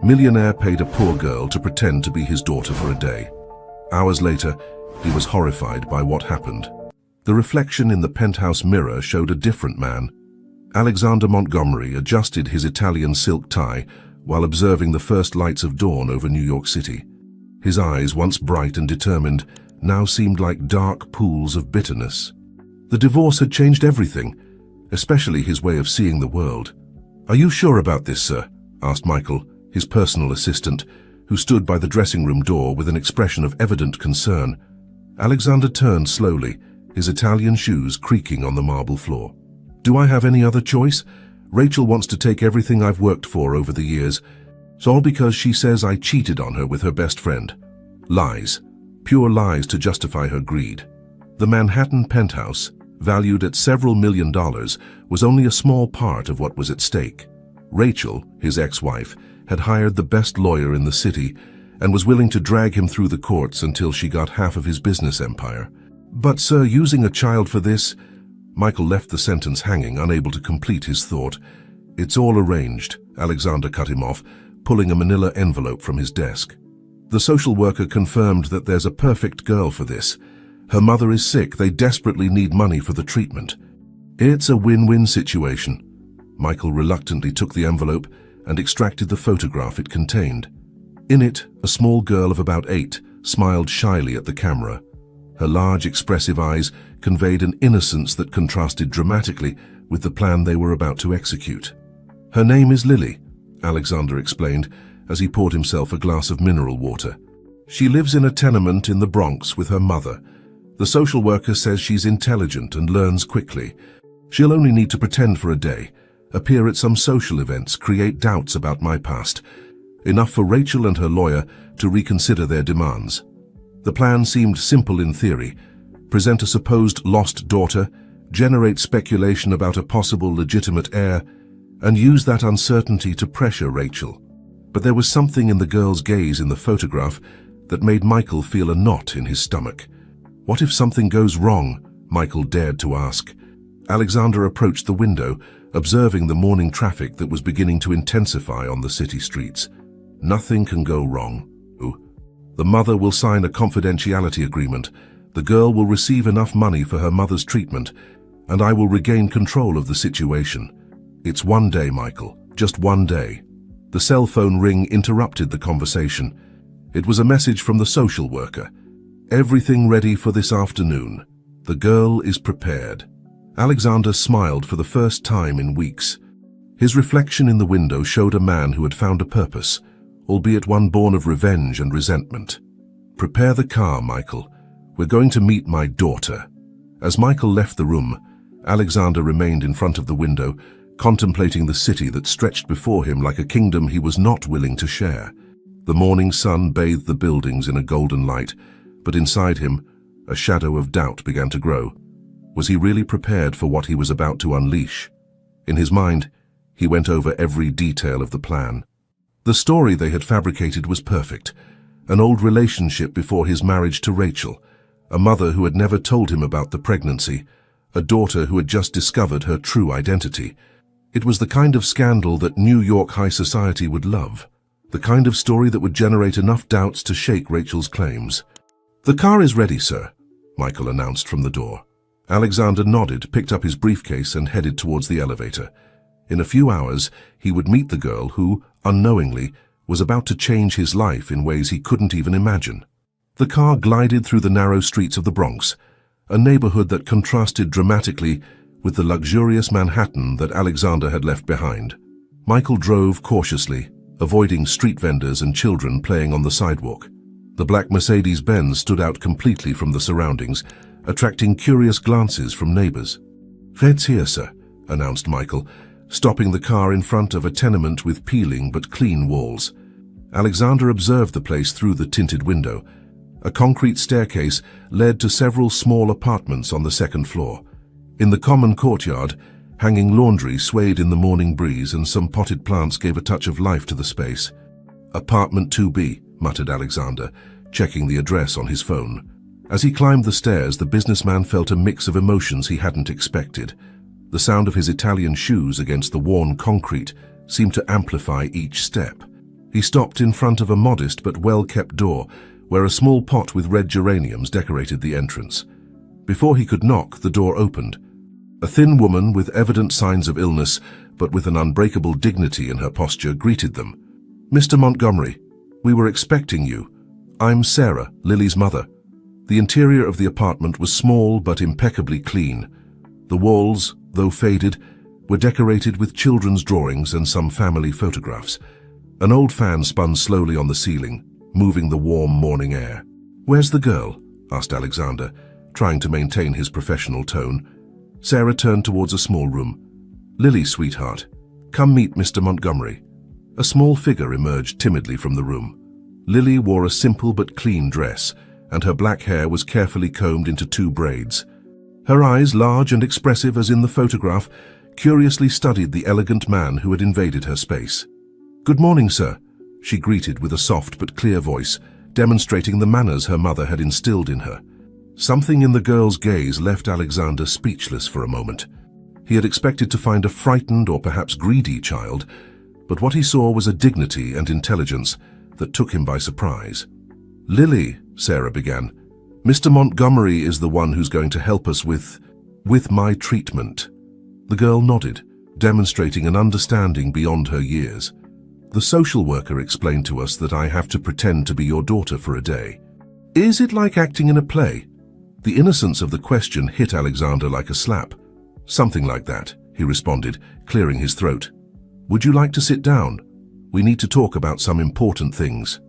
Millionaire paid a poor girl to pretend to be his daughter for a day. Hours later, he was horrified by what happened. The reflection in the penthouse mirror showed a different man. Alexander Montgomery adjusted his Italian silk tie while observing the first lights of dawn over New York City. His eyes, once bright and determined, now seemed like dark pools of bitterness. The divorce had changed everything, especially his way of seeing the world. "Are you sure about this, sir?" asked Michael, his personal assistant, who stood by the dressing room door with an expression of evident concern. Alexander turned slowly, his Italian shoes creaking on the marble floor. "Do I have any other choice? Rachel wants to take everything I've worked for over the years. It's all because she says I cheated on her with her best friend. Lies. Pure lies to justify her greed." The Manhattan penthouse, valued at several $1,000,000, was only a small part of what was at stake. Rachel, his ex-wife, had hired the best lawyer in the city and was willing to drag him through the courts until she got half of his business empire. "But, sir, using a child for this—" Michael left the sentence hanging, unable to complete his thought. "It's all arranged," Alexander cut him off, pulling a manila envelope from his desk. "The social worker confirmed that there's a perfect girl for this. Her mother is sick. They desperately need money for the treatment. It's a win-win situation." Michael reluctantly took the envelope and extracted the photograph it contained. In it, a small girl of about 8 smiled shyly at the camera. Her large, expressive eyes conveyed an innocence that contrasted dramatically with the plan they were about to execute. "Her name is Lily," Alexander explained as he poured himself a glass of mineral water. "She lives in a tenement in the Bronx with her mother. The social worker says she's intelligent and learns quickly. She'll only need to pretend for a day, appear at some social events, create doubts about my past. Enough for Rachel and her lawyer to reconsider their demands." The plan seemed simple in theory. Present a supposed lost daughter, generate speculation about a possible legitimate heir, and use that uncertainty to pressure Rachel. But there was something in the girl's gaze in the photograph that made Michael feel a knot in his stomach. What if something goes wrong? Michael dared to ask. Alexander approached the window, observing the morning traffic that was beginning to intensify on the city streets. Nothing can go wrong. The mother will sign a confidentiality agreement. The girl will receive enough money for her mother's treatment, and I will regain control of the situation. It's one day, Michael, just one day. The cell phone ring interrupted the conversation. It was a message from the social worker. "Everything ready for this afternoon. The girl is prepared." Alexander smiled for the first time in weeks. His reflection in the window showed a man who had found a purpose, albeit one born of revenge and resentment. "Prepare the car, Michael. We're going to meet my daughter." As Michael left the room, Alexander remained in front of the window, contemplating the city that stretched before him like a kingdom he was not willing to share. The morning sun bathed the buildings in a golden light, but inside him, a shadow of doubt began to grow. Was he really prepared for what he was about to unleash? In his mind, he went over every detail of the plan. The story they had fabricated was perfect. An old relationship before his marriage to Rachel, a mother who had never told him about the pregnancy, a daughter who had just discovered her true identity. It was the kind of scandal that New York high society would love, the kind of story that would generate enough doubts to shake Rachel's claims. "The car is ready, sir," Michael announced from the door. Alexander nodded, picked up his briefcase and headed towards the elevator. In a few hours, he would meet the girl who, unknowingly, was about to change his life in ways he couldn't even imagine. The car glided through the narrow streets of the Bronx, a neighborhood that contrasted dramatically with the luxurious Manhattan that Alexander had left behind. Michael drove cautiously, avoiding street vendors and children playing on the sidewalk. The black Mercedes-Benz stood out completely from the surroundings, attracting curious glances from neighbors. "Fed's here, sir," announced Michael, stopping the car in front of a tenement with peeling but clean walls. Alexander observed the place through the tinted window. A concrete staircase led to several small apartments on the second floor. In the common courtyard, hanging laundry swayed in the morning breeze and some potted plants gave a touch of life to the space. "Apartment 2B, muttered Alexander, checking the address on his phone. As he climbed the stairs, the businessman felt a mix of emotions he hadn't expected. The sound of his Italian shoes against the worn concrete seemed to amplify each step. He stopped in front of a modest but well-kept door, where a small pot with red geraniums decorated the entrance. Before he could knock, the door opened. A thin woman with evident signs of illness, but with an unbreakable dignity in her posture, greeted them. "Mr. Montgomery, we were expecting you. I'm Sarah, Lily's mother." The interior of the apartment was small but impeccably clean. The walls, though faded, were decorated with children's drawings and some family photographs. An old fan spun slowly on the ceiling, moving the warm morning air. "Where's the girl?" asked Alexander, trying to maintain his professional tone. Sarah turned towards a small room. "Lily, sweetheart, come meet Mr. Montgomery." A small figure emerged timidly from the room. Lily wore a simple but clean dress, and her black hair was carefully combed into 2 braids. Her eyes, large and expressive as in the photograph, curiously studied the elegant man who had invaded her space. "Good morning, sir," she greeted with a soft but clear voice, demonstrating the manners her mother had instilled in her. Something in the girl's gaze left Alexander speechless for a moment. He had expected to find a frightened or perhaps greedy child, but what he saw was a dignity and intelligence that took him by surprise. "Lily," Sarah began, "Mr. Montgomery is the one who's going to help us with my treatment." The girl nodded, demonstrating an understanding beyond her years. "The social worker explained to us that I have to pretend to be your daughter for a day." "Is it like acting in a play?" The innocence of the question hit Alexander like a slap. "Something like that," he responded, clearing his throat. "Would you like to sit down? We need to talk about some important things."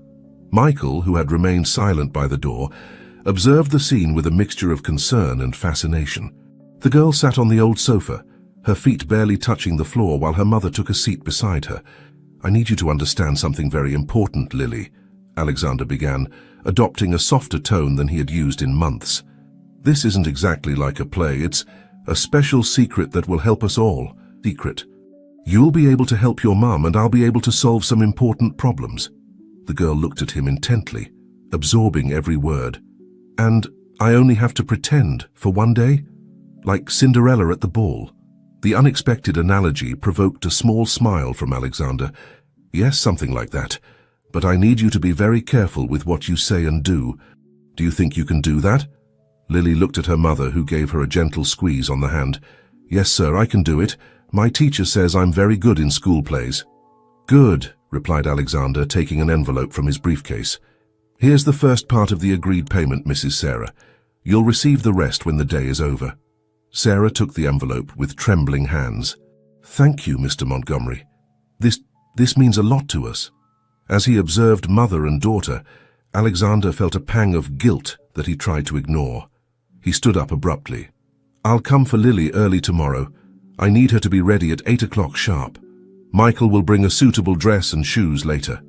Michael, who had remained silent by the door, observed the scene with a mixture of concern and fascination. The girl sat on the old sofa, her feet barely touching the floor while her mother took a seat beside her. "I need you to understand something very important, Lily," Alexander began, adopting a softer tone than he had used in months. "This isn't exactly like a play. It's a special secret that will help us all. Secret. You'll be able to help your mum, and I'll be able to solve some important problems." The girl looked at him intently, absorbing every word. "And I only have to pretend for one day? Like Cinderella at the ball?" The unexpected analogy provoked a small smile from Alexander. "Yes, something like that. But I need you to be very careful with what you say and do. Do you think you can do that?" Lily looked at her mother, who gave her a gentle squeeze on the hand. "Yes, sir, I can do it. My teacher says I'm very good in school plays." "Good," replied Alexander, taking an envelope from his briefcase. "Here's the first part of the agreed payment, Mrs. Sarah. You'll receive the rest when the day is over." Sarah took the envelope with trembling hands. "Thank you, Mr. Montgomery. This means a lot to us." As he observed mother and daughter, Alexander felt a pang of guilt that he tried to ignore. He stood up abruptly. "I'll come for Lily early tomorrow. I need her to be ready at 8 o'clock sharp. Michael will bring a suitable dress and shoes later."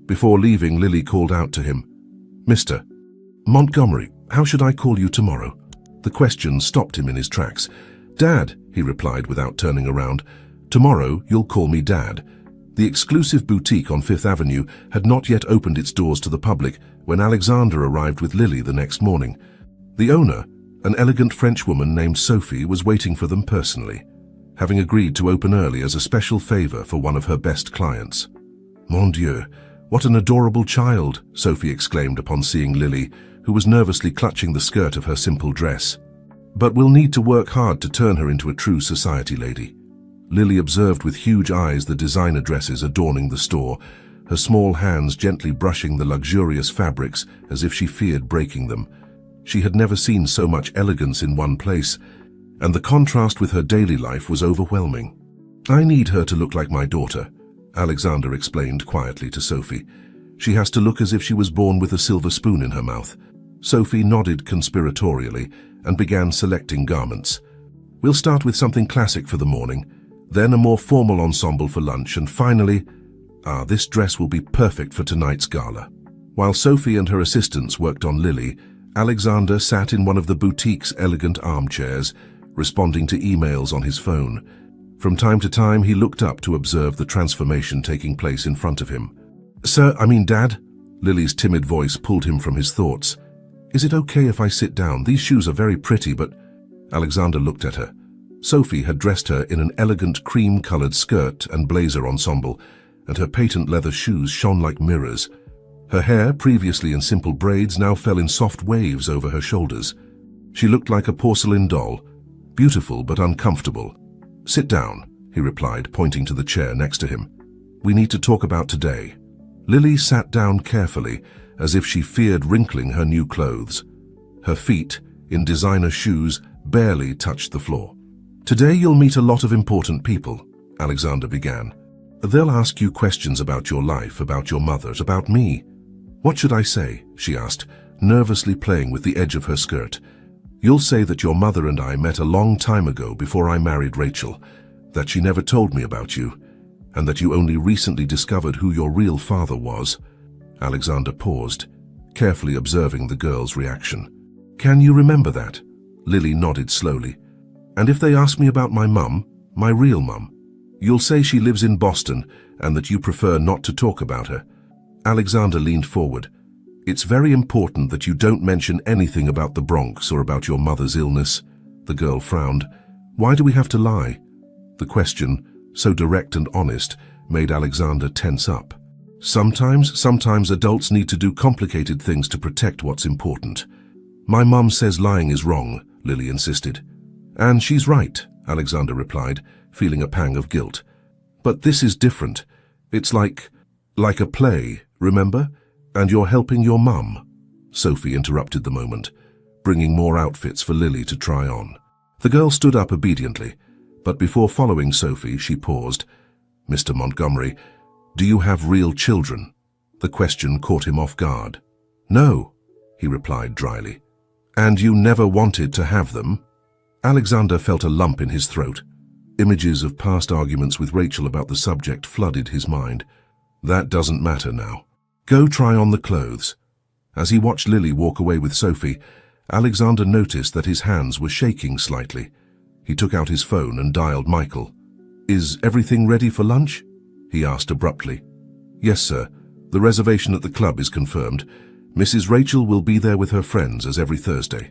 Before leaving, Lily called out to him, "Mr. Montgomery, how should I call you tomorrow?" The question stopped him in his tracks. "Dad," he replied without turning around. "Tomorrow you'll call me Dad." The exclusive boutique on Fifth Avenue had not yet opened its doors to the public when Alexander arrived with Lily the next morning. The owner, an elegant French woman named Sophie, was waiting for them personally, having agreed to open early as a special favor for one of her best clients. "Mon Dieu, what an adorable child," Sophie exclaimed upon seeing Lily, who was nervously clutching the skirt of her simple dress. "But we'll need to work hard to turn her into a true society lady." Lily observed with huge eyes the designer dresses adorning the store, her small hands gently brushing the luxurious fabrics as if she feared breaking them. She had never seen so much elegance in one place, and the contrast with her daily life was overwhelming. "I need her to look like my daughter," Alexander explained quietly to Sophie. "She has to look as if she was born with a silver spoon in her mouth." Sophie nodded conspiratorially and began selecting garments. "We'll start with something classic for the morning, then a more formal ensemble for lunch, and finally, this dress will be perfect for tonight's gala." While Sophie and her assistants worked on Lily, Alexander sat in one of the boutique's elegant armchairs, responding to emails on his phone. From time to time, he looked up to observe the transformation taking place in front of him. Dad?" Lily's timid voice pulled him from his thoughts. "Is it okay if I sit down? These shoes are very pretty, but—" Alexander looked at her. Sophie had dressed her in an elegant cream-colored skirt and blazer ensemble, and her patent leather shoes shone like mirrors. Her hair, previously in simple braids, now fell in soft waves over her shoulders. She looked like a porcelain doll, beautiful but uncomfortable. "Sit down," he replied, pointing to the chair next to him. "We need to talk about today." Lily sat down carefully, as if she feared wrinkling her new clothes. Her feet, in designer shoes, barely touched the floor. "Today you'll meet a lot of important people," Alexander began. "They'll ask you questions about your life, about your mother's, about me." "What should I say?" she asked, nervously playing with the edge of her skirt. "You'll say that your mother and I met a long time ago before I married Rachel, that she never told me about you, and that you only recently discovered who your real father was." Alexander paused, carefully observing the girl's reaction. "Can you remember that?" Lily nodded slowly. "And if they ask me about my mum, my real mum, you'll say she lives in Boston and that you prefer not to talk about her." Alexander leaned forward. "It's very important that you don't mention anything about the Bronx or about your mother's illness." The girl frowned. "Why do we have to lie?" The question, so direct and honest, made Alexander tense up. Sometimes adults need to do complicated things to protect what's important." "My mum says lying is wrong," Lily insisted. "And she's right," Alexander replied, feeling a pang of guilt. "But this is different. It's like a play, remember? And you're helping your mum." Sophie interrupted the moment, bringing more outfits for Lily to try on. The girl stood up obediently, but before following Sophie, she paused. "Mr. Montgomery, do you have real children?" The question caught him off guard. "No," he replied dryly. "And you never wanted to have them?" Alexander felt a lump in his throat. Images of past arguments with Rachel about the subject flooded his mind. "That doesn't matter now. Go try on the clothes." As he watched Lily walk away with Sophie, Alexander noticed that his hands were shaking slightly. He took out his phone and dialed Michael. "Is everything ready for lunch?" he asked abruptly. "Yes, sir. The reservation at the club is confirmed. Mrs. Rachel will be there with her friends as every Thursday."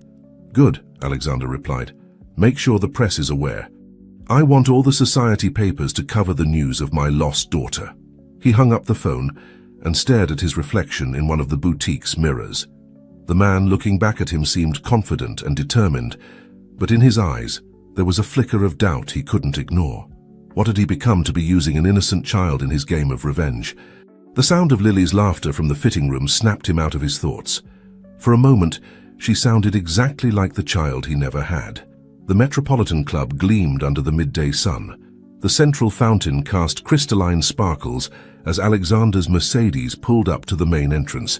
"Good," Alexander replied. "Make sure the press is aware. I want all the society papers to cover the news of my lost daughter." He hung up the phone and stared at his reflection in one of the boutique's mirrors. The man looking back at him seemed confident and determined, but in his eyes there was a flicker of doubt he couldn't ignore. What had he become to be using an innocent child in his game of revenge? The sound of Lily's laughter from the fitting room snapped him out of his thoughts. For a moment, she sounded exactly like the child he never had. The Metropolitan Club gleamed under the midday sun. The central fountain cast crystalline sparkles as Alexander's Mercedes pulled up to the main entrance.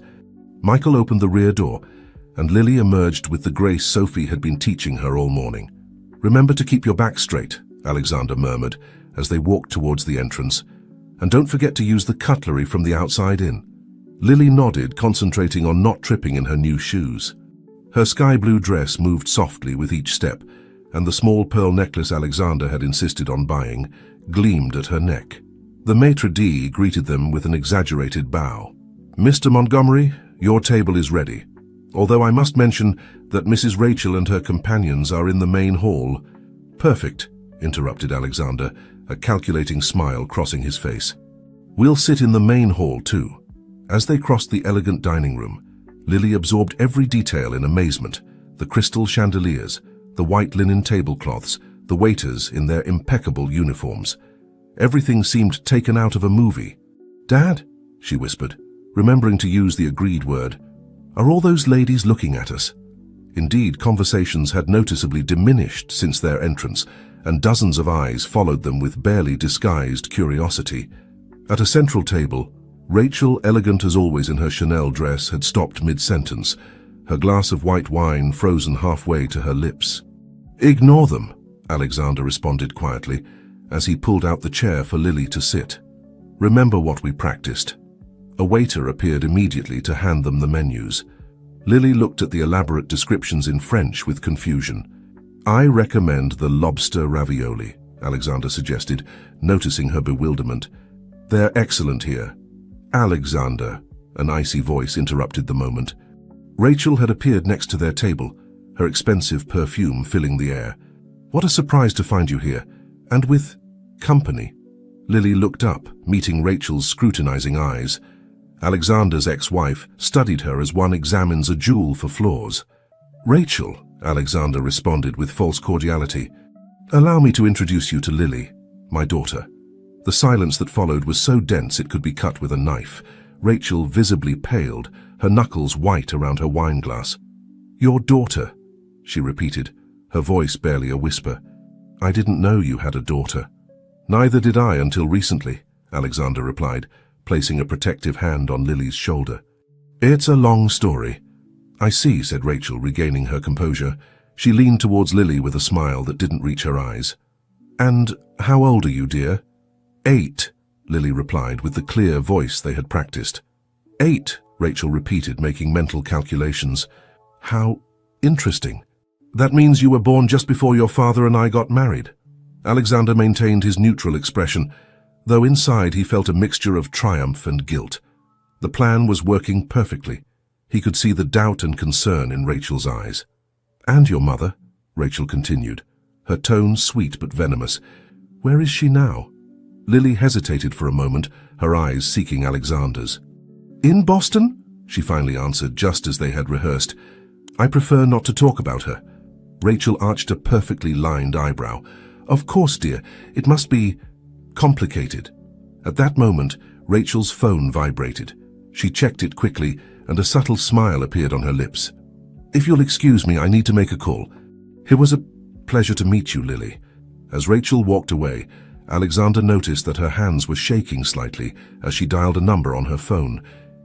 Michael opened the rear door, and Lily emerged with the grace Sophie had been teaching her all morning. "Remember to keep your back straight," Alexander murmured as they walked towards the entrance. "And don't forget to use the cutlery from the outside in." Lily nodded, concentrating on not tripping in her new shoes. Her sky-blue dress moved softly with each step, and the small pearl necklace Alexander had insisted on buying gleamed at her neck. The maitre d' greeted them with an exaggerated bow. "Mr. Montgomery, your table is ready. Although I must mention that Mrs. Rachel and her companions are in the main hall." "Perfect," interrupted Alexander, a calculating smile crossing his face. "We'll sit in the main hall too." As they crossed the elegant dining room, Lily absorbed every detail in amazement: the crystal chandeliers, the white linen tablecloths, the waiters in their impeccable uniforms. Everything seemed taken out of a movie. "Dad," she whispered, remembering to use the agreed word, "are all those ladies looking at us?" Indeed, conversations had noticeably diminished since their entrance, and dozens of eyes followed them with barely disguised curiosity. At a central table, Rachel, elegant as always in her Chanel dress, had stopped mid-sentence, her glass of white wine frozen halfway to her lips. "Ignore them," Alexander responded quietly, as he pulled out the chair for Lily to sit. "Remember what we practiced." A waiter appeared immediately to hand them the menus. Lily looked at the elaborate descriptions in French with confusion. "I recommend the lobster ravioli," Alexander suggested, noticing her bewilderment. "They're excellent here." "Alexander," an icy voice interrupted the moment. Rachel had appeared next to their table, her expensive perfume filling the air. "What a surprise to find you here, and with company." Lily looked up, meeting Rachel's scrutinizing eyes. Alexander's ex-wife studied her as one examines a jewel for flaws. "Rachel," Alexander responded with false cordiality, "allow me to introduce you to Lily, my daughter." The silence that followed was so dense it could be cut with a knife. Rachel visibly paled, her knuckles white around her wineglass. "Your daughter," she repeated, her voice barely a whisper. "I didn't know you had a daughter." "Neither did I until recently," Alexander replied, placing a protective hand on Lily's shoulder. "It's a long story." "I see," said Rachel, regaining her composure. She leaned towards Lily with a smile that didn't reach her eyes. "And how old are you, dear?" 8, Lily replied with the clear voice they had practiced. 8, Rachel repeated, making mental calculations. "How interesting. That means you were born just before your father and I got married." Alexander maintained his neutral expression, though inside he felt a mixture of triumph and guilt. The plan was working perfectly. He could see the doubt and concern in Rachel's eyes. "And your mother?" Rachel continued, her tone sweet but venomous. "Where is she now?" Lily hesitated for a moment, her eyes seeking Alexander's. "In Boston?" she finally answered, just as they had rehearsed. "I prefer not to talk about her." Rachel arched a perfectly lined eyebrow. "Of course, dear. It must be complicated." At that moment, Rachel's phone vibrated. She checked it quickly, and a subtle smile appeared on her lips. "If you'll excuse me, I need to make a call." "It was a pleasure to meet you, Lily." As Rachel walked away, Alexander noticed that her hands were shaking slightly as she dialed a number on her phone.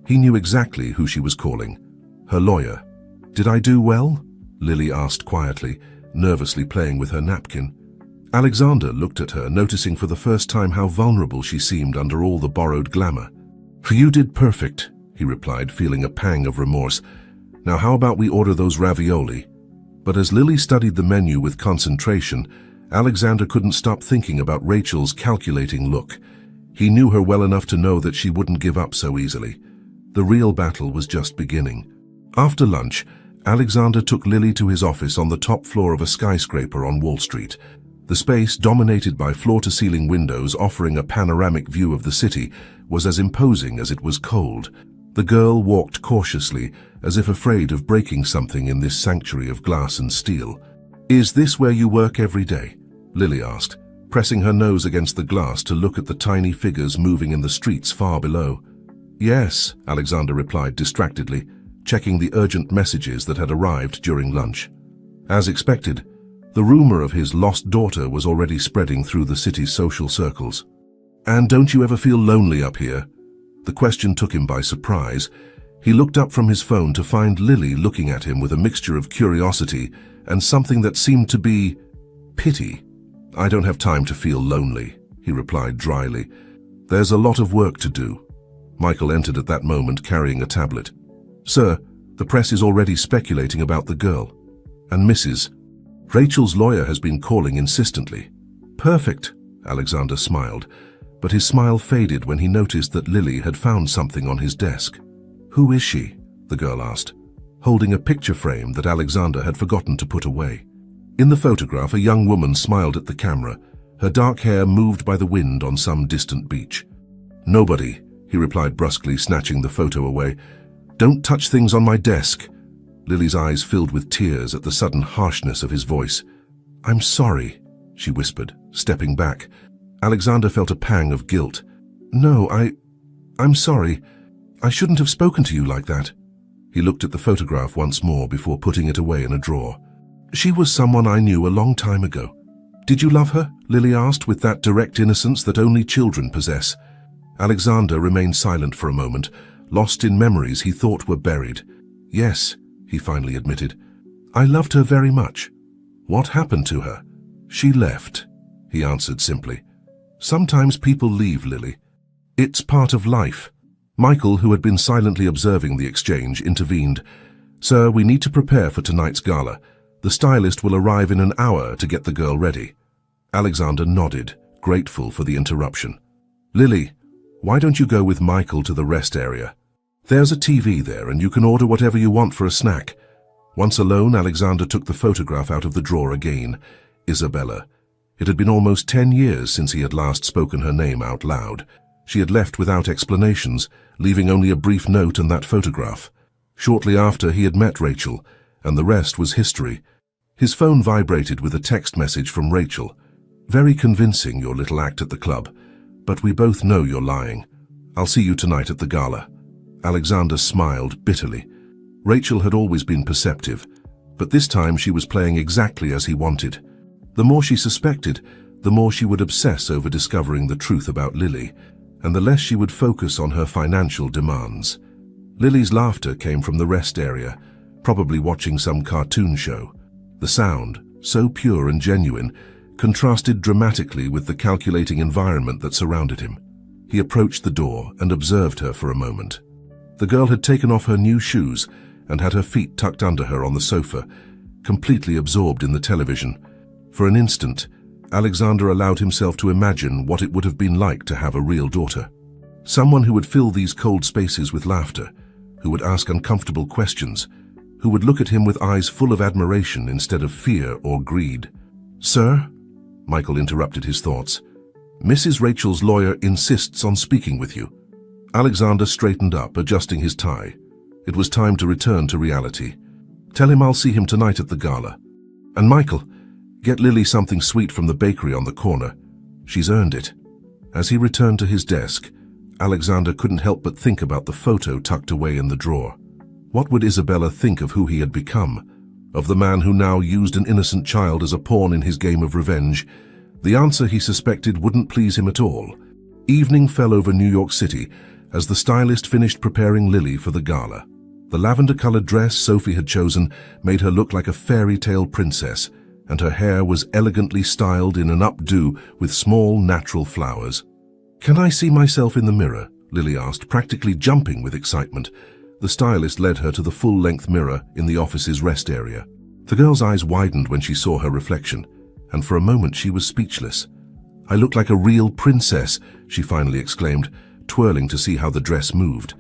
He knew exactly who she was calling. Her lawyer. "Did I do well?" Lily asked quietly, nervously playing with her napkin. Alexander looked at her, noticing for the first time how vulnerable she seemed under all the borrowed glamour. "You did perfect," he replied, feeling a pang of remorse. "Now how about we order those ravioli?" But as Lily studied the menu with concentration, Alexander couldn't stop thinking about Rachel's calculating look. He knew her well enough to know that she wouldn't give up so easily. The real battle was just beginning. After lunch, Alexander took Lily to his office on the top floor of a skyscraper on Wall Street. The space, dominated by floor-to-ceiling windows offering a panoramic view of the city, was as imposing as it was cold. The girl walked cautiously, as if afraid of breaking something in this sanctuary of glass and steel. "Is this where you work every day?" Lily asked, pressing her nose against the glass to look at the tiny figures moving in the streets far below. "Yes," Alexander replied distractedly, checking the urgent messages that had arrived during lunch. As expected, the rumor of his lost daughter was already spreading through the city's social circles. "And don't you ever feel lonely up here?" The question took him by surprise. He looked up from his phone to find Lily looking at him with a mixture of curiosity and something that seemed to be pity. "I don't have time to feel lonely," he replied dryly. "There's a lot of work to do." Michael entered at that moment carrying a tablet. "Sir, the press is already speculating about the girl. And Mrs. Rachel's lawyer has been calling insistently." "Perfect," Alexander smiled, but his smile faded when he noticed that Lily had found something on his desk. "Who is she?" the girl asked, holding a picture frame that Alexander had forgotten to put away. In the photograph, a young woman smiled at the camera, her dark hair moved by the wind on some distant beach. "Nobody," he replied brusquely, snatching the photo away. "Don't touch things on my desk." Lily's eyes filled with tears at the sudden harshness of his voice. "I'm sorry," she whispered, stepping back. Alexander felt a pang of guilt. "No, I'm sorry. I shouldn't have spoken to you like that." He looked at the photograph once more before putting it away in a drawer. "She was someone I knew a long time ago." "Did you love her?" Lily asked with that direct innocence that only children possess. Alexander remained silent for a moment, lost in memories he thought were buried. "Yes," he finally admitted. "I loved her very much." "What happened to her?" "She left," he answered simply. "Sometimes people leave, Lily. It's part of life." Michael, who had been silently observing the exchange, intervened. "Sir, we need to prepare for tonight's gala. The stylist will arrive in an hour to get the girl ready." Alexander nodded, grateful for the interruption. "Lily, why don't you go with Michael to the rest area? There's a TV there and you can order whatever you want for a snack." Once alone, Alexander took the photograph out of the drawer again. Isabella. It had been almost 10 years since he had last spoken her name out loud. She had left without explanations, leaving only a brief note and that photograph. Shortly after, he had met Rachel, and the rest was history. His phone vibrated with a text message from Rachel. "Very convincing, your little act at the club. But we both know you're lying. I'll see you tonight at the gala." Alexander smiled bitterly. Rachel had always been perceptive, but this time she was playing exactly as he wanted. The more she suspected, the more she would obsess over discovering the truth about Lily, and the less she would focus on her financial demands. Lily's laughter came from the rest area, probably watching some cartoon show. The sound, so pure and genuine, contrasted dramatically with the calculating environment that surrounded him. He approached the door and observed her for a moment. The girl had taken off her new shoes and had her feet tucked under her on the sofa, completely absorbed in the television. For an instant, Alexander allowed himself to imagine what it would have been like to have a real daughter. Someone who would fill these cold spaces with laughter, who would ask uncomfortable questions, who would look at him with eyes full of admiration instead of fear or greed. "Sir?" Michael interrupted his thoughts. "Mrs. Rachel's lawyer insists on speaking with you." Alexander straightened up, adjusting his tie. It was time to return to reality. "Tell him I'll see him tonight at the gala. And Michael, get Lily something sweet from the bakery on the corner. She's earned it." As he returned to his desk, Alexander couldn't help but think about the photo tucked away in the drawer. What would Isabella think of who he had become? Of the man who now used an innocent child as a pawn in his game of revenge? The answer, he suspected, wouldn't please him at all. Evening fell over New York City as the stylist finished preparing Lily for the gala. The lavender-colored dress Sophie had chosen made her look like a fairy tale princess, and her hair was elegantly styled in an updo with small natural flowers. "Can I see myself in the mirror?" Lily asked, practically jumping with excitement. The stylist led her to the full-length mirror in the office's rest area. The girl's eyes widened when she saw her reflection, and for a moment she was speechless. "I look like a real princess," she finally exclaimed, twirling to see how the dress moved.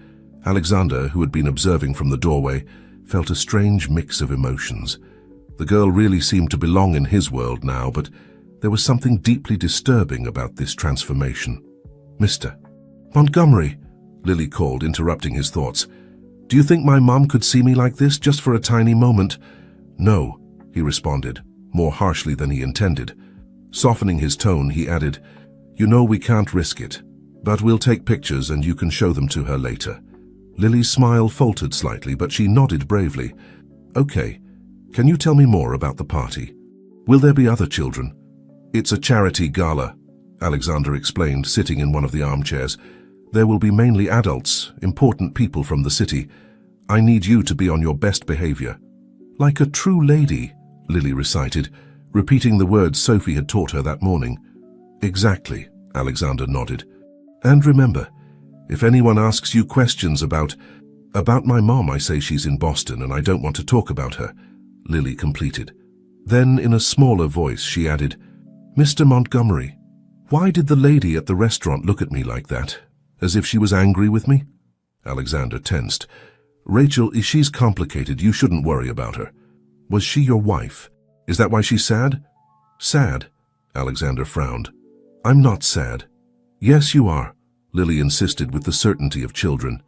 Alexander, who had been observing from the doorway, felt a strange mix of emotions. The girl really seemed to belong in his world now, but there was something deeply disturbing about this transformation. "Mr. Montgomery," Lily called, interrupting his thoughts. "Do you think my mom could see me like this, just for a tiny moment?" "No," he responded, more harshly than he intended. Softening his tone, he added, "You know we can't risk it, but we'll take pictures and you can show them to her later." Lily's smile faltered slightly, but she nodded bravely. "Okay, can you tell me more about the party? Will there be other children?" "It's a charity gala," Alexander explained, sitting in one of the armchairs. "There will be mainly adults, important people from the city. I need you to be on your best behavior." "Like a true lady," Lily recited, repeating the words Sophie had taught her that morning. "Exactly," Alexander nodded. "And remember, if anyone asks you questions about my mom, I say she's in Boston and I don't want to talk about her," Lily completed. Then, in a smaller voice, she added, "Mr. Montgomery, why did the lady at the restaurant look at me like that, as if she was angry with me?" Alexander tensed. "Rachel, she's complicated. You shouldn't worry about her. Was she your wife? Is that why she's sad?" "Sad?" Alexander frowned. "I'm not sad." "Yes, you are," Lily insisted with the certainty of children.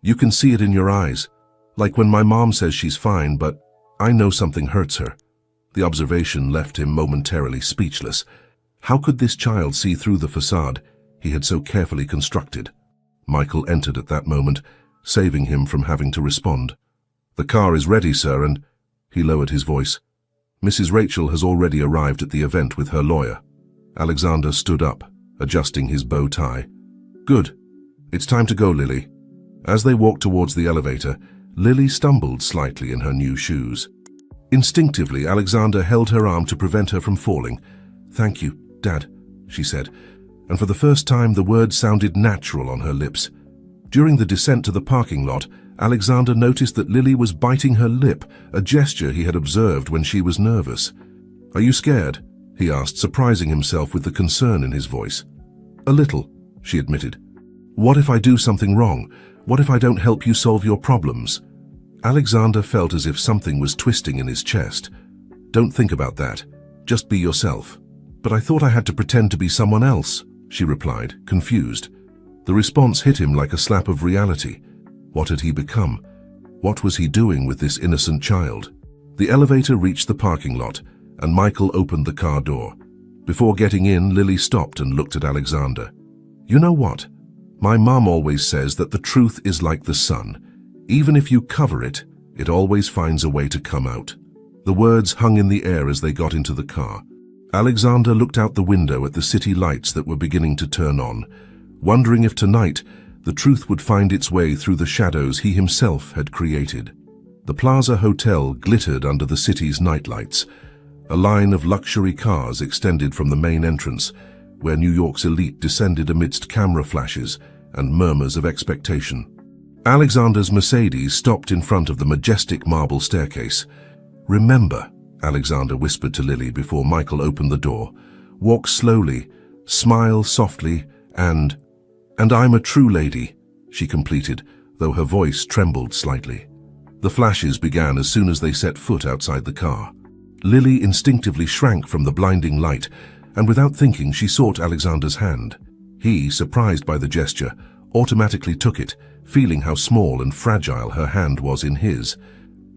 "You can see it in your eyes. Like when my mom says she's fine, but I know something hurts her." The observation left him momentarily speechless. How could this child see through the facade he had so carefully constructed? Michael entered at that moment, saving him from having to respond. "The car is ready, sir, and—" He lowered his voice. "Mrs. Rachel has already arrived at the event with her lawyer." Alexander stood up, adjusting his bow tie. "Good. It's time to go, Lily." As they walked towards the elevator, Lily stumbled slightly in her new shoes. Instinctively, Alexander held her arm to prevent her from falling. "Thank you, Dad," she said, and for the first time the words sounded natural on her lips. During the descent to the parking lot, Alexander noticed that Lily was biting her lip, a gesture he had observed when she was nervous. "Are you scared?" he asked, surprising himself with the concern in his voice. "A little," she admitted. "What if I do something wrong? What if I don't help you solve your problems?" Alexander felt as if something was twisting in his chest. "Don't think about that. Just be yourself." "But I thought I had to pretend to be someone else," she replied, confused. The response hit him like a slap of reality. What had he become? What was he doing with this innocent child? The elevator reached the parking lot, and Michael opened the car door. Before getting in, Lily stopped and looked at Alexander. "You know what? My mom always says that the truth is like the sun. Even if you cover it, it always finds a way to come out." The words hung in the air as they got into the car. Alexander looked out the window at the city lights that were beginning to turn on, wondering if tonight the truth would find its way through the shadows he himself had created. The Plaza Hotel glittered under the city's nightlights. A line of luxury cars extended from the main entrance, where New York's elite descended amidst camera flashes and murmurs of expectation. Alexander's Mercedes stopped in front of the majestic marble staircase. "Remember," Alexander whispered to Lily before Michael opened the door, "walk slowly, smile softly, and I'm a true lady," she completed, though her voice trembled slightly. The flashes began as soon as they set foot outside the car. Lily instinctively shrank from the blinding light, and without thinking she sought Alexander's hand. He, surprised by the gesture, automatically took it, feeling how small and fragile her hand was in his.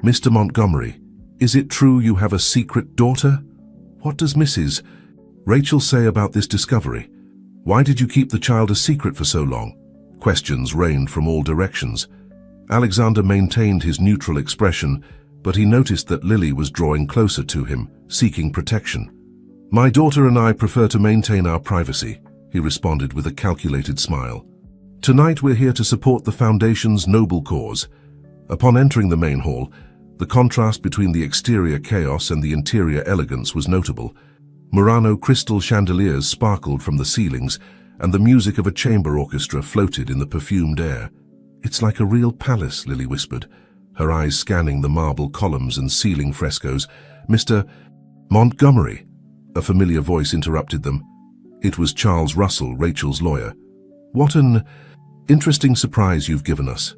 "Mr. Montgomery, is it true you have a secret daughter? What does Mrs. Rachel say about this discovery? Why did you keep the child a secret for so long?" Questions rained from all directions. Alexander maintained his neutral expression, but he noticed that Lily was drawing closer to him, seeking protection. "My daughter and I prefer to maintain our privacy," he responded with a calculated smile. "Tonight we're here to support the Foundation's noble cause." Upon entering the main hall, the contrast between the exterior chaos and the interior elegance was notable. Murano crystal chandeliers sparkled from the ceilings, and the music of a chamber orchestra floated in the perfumed air. "It's like a real palace," Lily whispered, her eyes scanning the marble columns and ceiling frescoes. "Mr. Montgomery," a familiar voice interrupted them. It was Charles Russell, Rachel's lawyer. "What an interesting surprise you've given us."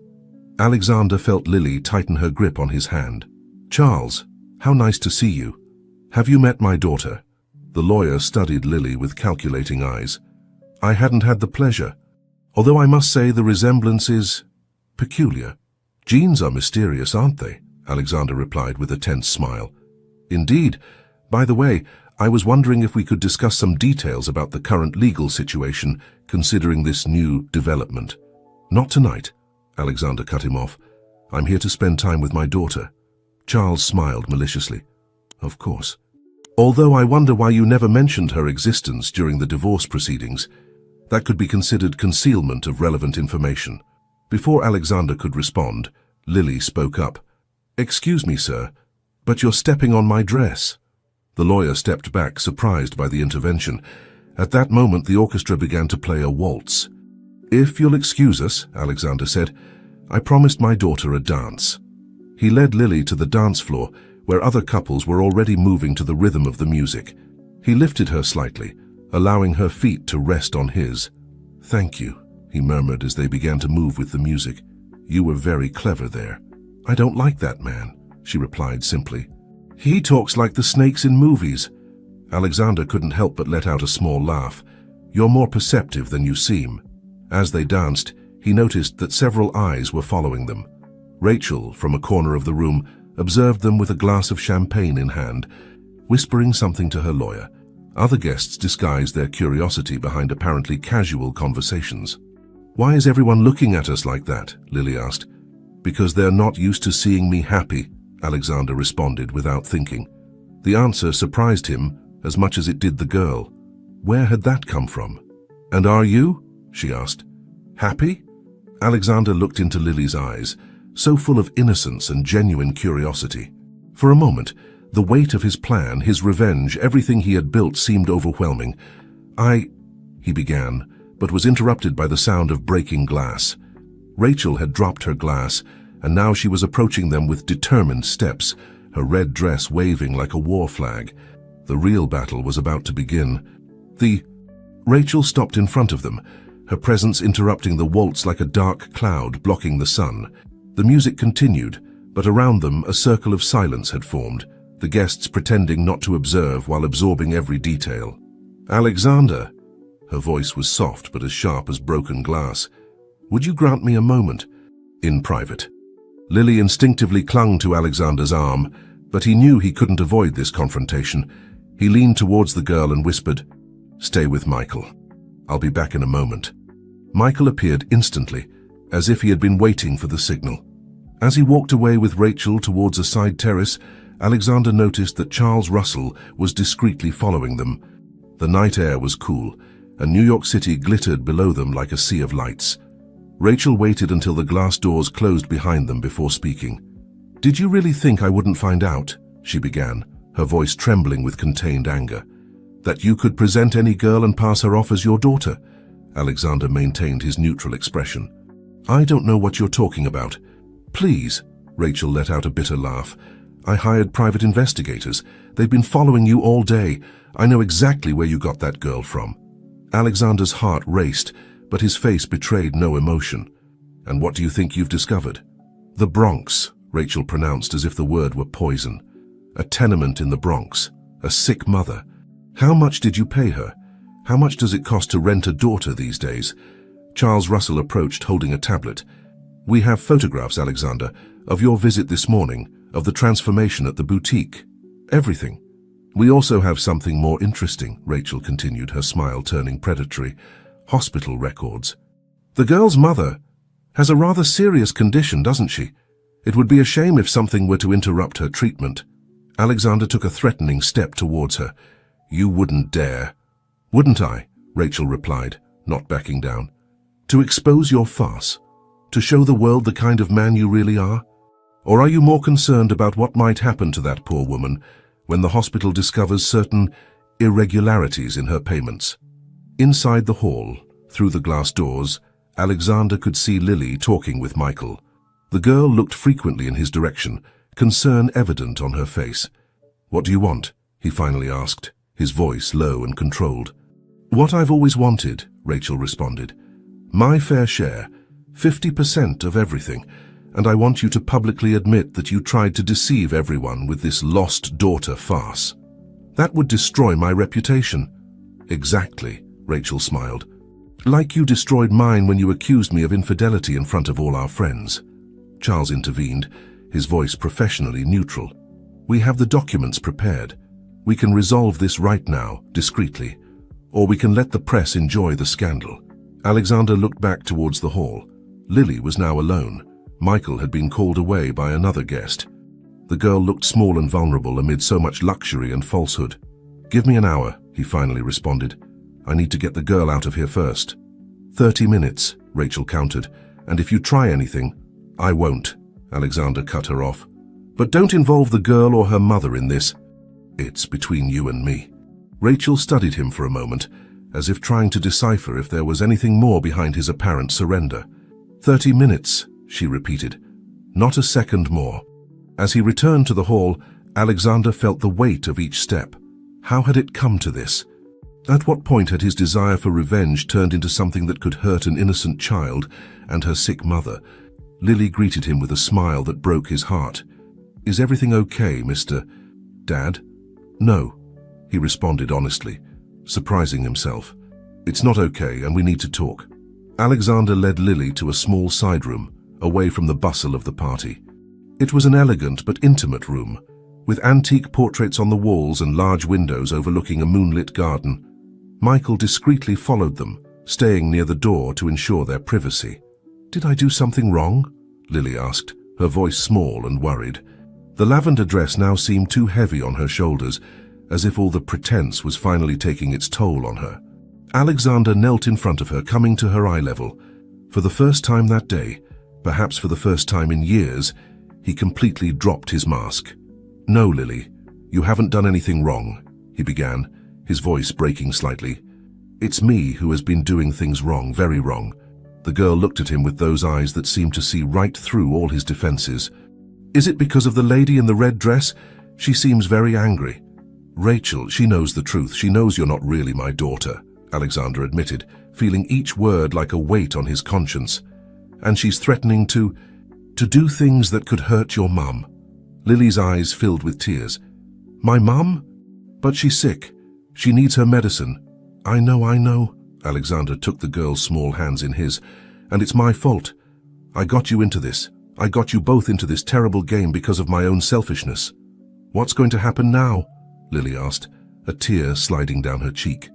Alexander felt Lily tighten her grip on his hand. "Charles, how nice to see you. Have you met my daughter?" The lawyer studied Lily with calculating eyes. "I hadn't had the pleasure, although I must say the resemblance is peculiar." "Genes are mysterious, aren't they?" Alexander replied with a tense smile. "Indeed. By the way, I was wondering if we could discuss some details about the current legal situation, considering this new development." "Not tonight," Alexander cut him off. "I'm here to spend time with my daughter." Charles smiled maliciously. "Of course. Although I wonder why you never mentioned her existence during the divorce proceedings. That could be considered concealment of relevant information." Before Alexander could respond, Lily spoke up. "Excuse me, sir, but you're stepping on my dress." The lawyer stepped back, surprised by the intervention. At that moment, the orchestra began to play a waltz. "If you'll excuse us," Alexander said, "I promised my daughter a dance." He led Lily to the dance floor, where other couples were already moving to the rhythm of the music. He lifted her slightly, allowing her feet to rest on his. "Thank you," he murmured as they began to move with the music. "You were very clever there." "I don't like that man," she replied simply. "He talks like the snakes in movies." Alexander couldn't help but let out a small laugh. "You're more perceptive than you seem." As they danced, he noticed that several eyes were following them. Rachel, from a corner of the room, observed them with a glass of champagne in hand, whispering something to her lawyer. Other guests disguised their curiosity behind apparently casual conversations. "Why is everyone looking at us like that?" Lily asked. "Because they're not used to seeing me happy," Alexander responded without thinking. The answer surprised him as much as it did the girl. Where had that come from? "And are you?" she asked. "Happy?" Alexander looked into Lily's eyes, so full of innocence and genuine curiosity. For a moment, the weight of his plan, his revenge, everything he had built seemed overwhelming. He began, but was interrupted by the sound of breaking glass. Rachel had dropped her glass, and now she was approaching them with determined steps, her red dress waving like a war flag. The real battle was about to begin. Rachel stopped in front of them, her presence interrupting the waltz like a dark cloud blocking the sun. The music continued, but around them a circle of silence had formed, the guests pretending not to observe while absorbing every detail. Alexander, her voice was soft but as sharp as broken glass. Would you grant me a moment? In private. Lily instinctively clung to Alexander's arm, but he knew he couldn't avoid this confrontation. He leaned towards the girl and whispered, "Stay with Michael. I'll be back in a moment." Michael appeared instantly, as if he had been waiting for the signal. As he walked away with Rachel towards a side terrace, Alexander noticed that Charles Russell was discreetly following them. The night air was cool, and New York City glittered below them like a sea of lights. Rachel waited until the glass doors closed behind them before speaking. "Did you really think I wouldn't find out?" she began, her voice trembling with contained anger. "That you could present any girl and pass her off as your daughter?" Alexander maintained his neutral expression. "I don't know what you're talking about." "Please," Rachel let out a bitter laugh. "I hired private investigators. They've been following you all day. I know exactly where you got that girl from." Alexander's heart raced, but his face betrayed no emotion. "And what do you think you've discovered?" "The Bronx," Rachel pronounced as if the word were poison. "A tenement in the Bronx. A sick mother. How much did you pay her? How much does it cost to rent a daughter these days?" Charles Russell approached, holding a tablet. "We have photographs, Alexander, of your visit this morning, of the transformation at the boutique. Everything. We also have something more interesting," Rachel continued, her smile turning predatory. "Hospital records. The girl's mother has a rather serious condition, doesn't she? It would be a shame if something were to interrupt her treatment." Alexander took a threatening step towards her. "You wouldn't dare." "Wouldn't I?" Rachel replied, not backing down. "To expose your farce? To show the world the kind of man you really are? Or are you more concerned about what might happen to that poor woman when the hospital discovers certain irregularities in her payments?" Inside the hall, through the glass doors, Alexander could see Lily talking with Michael. The girl looked frequently in his direction, concern evident on her face. "What do you want?" he finally asked, his voice low and controlled. "What I've always wanted," Rachel responded. "My fair share, 50% of everything, and I want you to publicly admit that you tried to deceive everyone with this lost daughter farce. That would destroy my reputation." "Exactly," Rachel smiled. "Like you destroyed mine when you accused me of infidelity in front of all our friends." Charles intervened, his voice professionally neutral. "We have the documents prepared. We can resolve this right now, discreetly, or we can let the press enjoy the scandal." Alexander looked back towards the hall. Lily was now alone. Michael had been called away by another guest. The girl looked small and vulnerable amid so much luxury and falsehood. "Give me an hour," he finally responded. "I need to get the girl out of here first." 30 minutes, Rachel countered, "and if you try anything—" "I won't," Alexander cut her off. "But don't involve the girl or her mother in this. It's between you and me." Rachel studied him for a moment, as if trying to decipher if there was anything more behind his apparent surrender. 30 minutes, she repeated. Not a second more. As he returned to the hall, Alexander felt the weight of each step. How had it come to this? At what point had his desire for revenge turned into something that could hurt an innocent child and her sick mother? Lily greeted him with a smile that broke his heart. "Is everything okay, Mr. Dad?" "No," he responded honestly, surprising himself. "It's not okay, and we need to talk." Alexander led Lily to a small side room, away from the bustle of the party. It was an elegant but intimate room, with antique portraits on the walls and large windows overlooking a moonlit garden. Michael discreetly followed them, staying near the door to ensure their privacy. "Did I do something wrong?" Lily asked, her voice small and worried. The lavender dress now seemed too heavy on her shoulders, as if all the pretense was finally taking its toll on her. Alexander knelt in front of her, coming to her eye level. For the first time that day, perhaps for the first time in years, he completely dropped his mask. "No, Lily, you haven't done anything wrong," he began, his voice breaking slightly. "It's me who has been doing things wrong, very wrong." The girl looked at him with those eyes that seemed to see right through all his defenses. "Is it because of the lady in the red dress? She seems very angry." "Rachel, she knows the truth. She knows you're not really my daughter," Alexander admitted, feeling each word like a weight on his conscience. "And she's threatening to do things that could hurt your mum." Lily's eyes filled with tears. "My mum? But she's sick. She needs her medicine. I know. Alexander took the girl's small hands in his. And it's my fault. I got you into this. I got you both into this terrible game because of my own selfishness. What's going to happen now? Lily asked, a tear sliding down her cheek.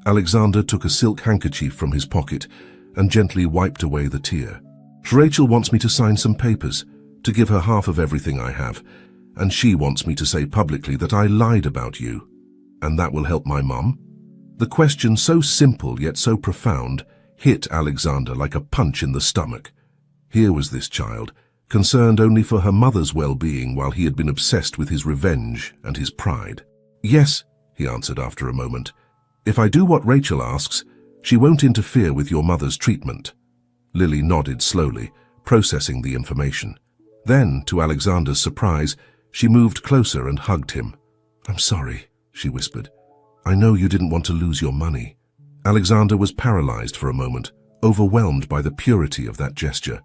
Alexander took a silk handkerchief from his pocket and gently wiped away the tear. Rachel wants me to sign some papers, to give her half of everything I have, and she wants me to say publicly that I lied about you. And that will help my mum? The question, so simple yet so profound, hit Alexander like a punch in the stomach. Here was this child, concerned only for her mother's well-being while he had been obsessed with his revenge and his pride. Yes, he answered after a moment. If I do what Rachel asks, she won't interfere with your mother's treatment. Lily nodded slowly, processing the information. Then, to Alexander's surprise, she moved closer and hugged him. I'm sorry, she whispered. I know you didn't want to lose your money. Alexander was paralyzed for a moment, overwhelmed by the purity of that gesture.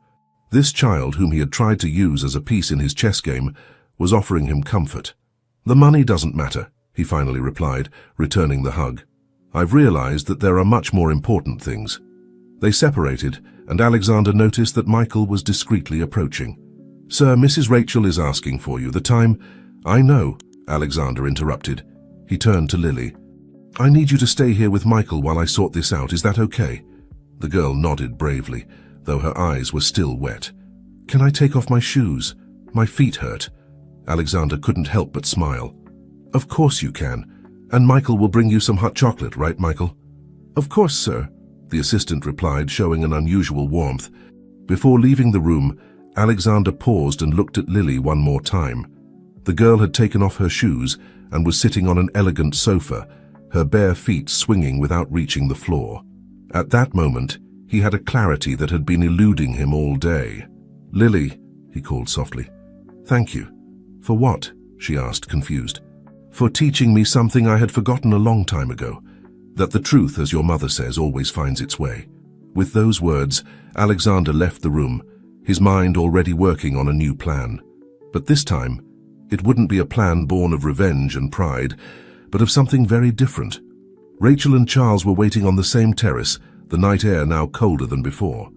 This child, whom he had tried to use as a piece in his chess game, was offering him comfort. The money doesn't matter, he finally replied, returning the hug. I've realized that there are much more important things. They separated, and Alexander noticed that Michael was discreetly approaching. Sir, Mrs. Rachel is asking for you. The time— I know, Alexander interrupted. He turned to Lily. I need you to stay here with Michael while I sort this out. Is that okay? The girl nodded bravely, though her eyes were still wet. Can I take off my shoes? My feet hurt. Alexander couldn't help but smile. Of course you can. And Michael will bring you some hot chocolate, right, Michael? Of course, sir, the assistant replied, showing an unusual warmth. Before leaving the room, Alexander paused and looked at Lily one more time. The girl had taken off her shoes and was sitting on an elegant sofa, her bare feet swinging without reaching the floor. At that moment, he had a clarity that had been eluding him all day. Lily, he called softly. Thank you. For what? She asked, confused. For teaching me something I had forgotten a long time ago, that the truth, as your mother says, always finds its way. With those words, Alexander left the room, his mind already working on a new plan. But this time, it wouldn't be a plan born of revenge and pride, but of something very different. Rachel and Charles were waiting on the same terrace, the night air now colder than before.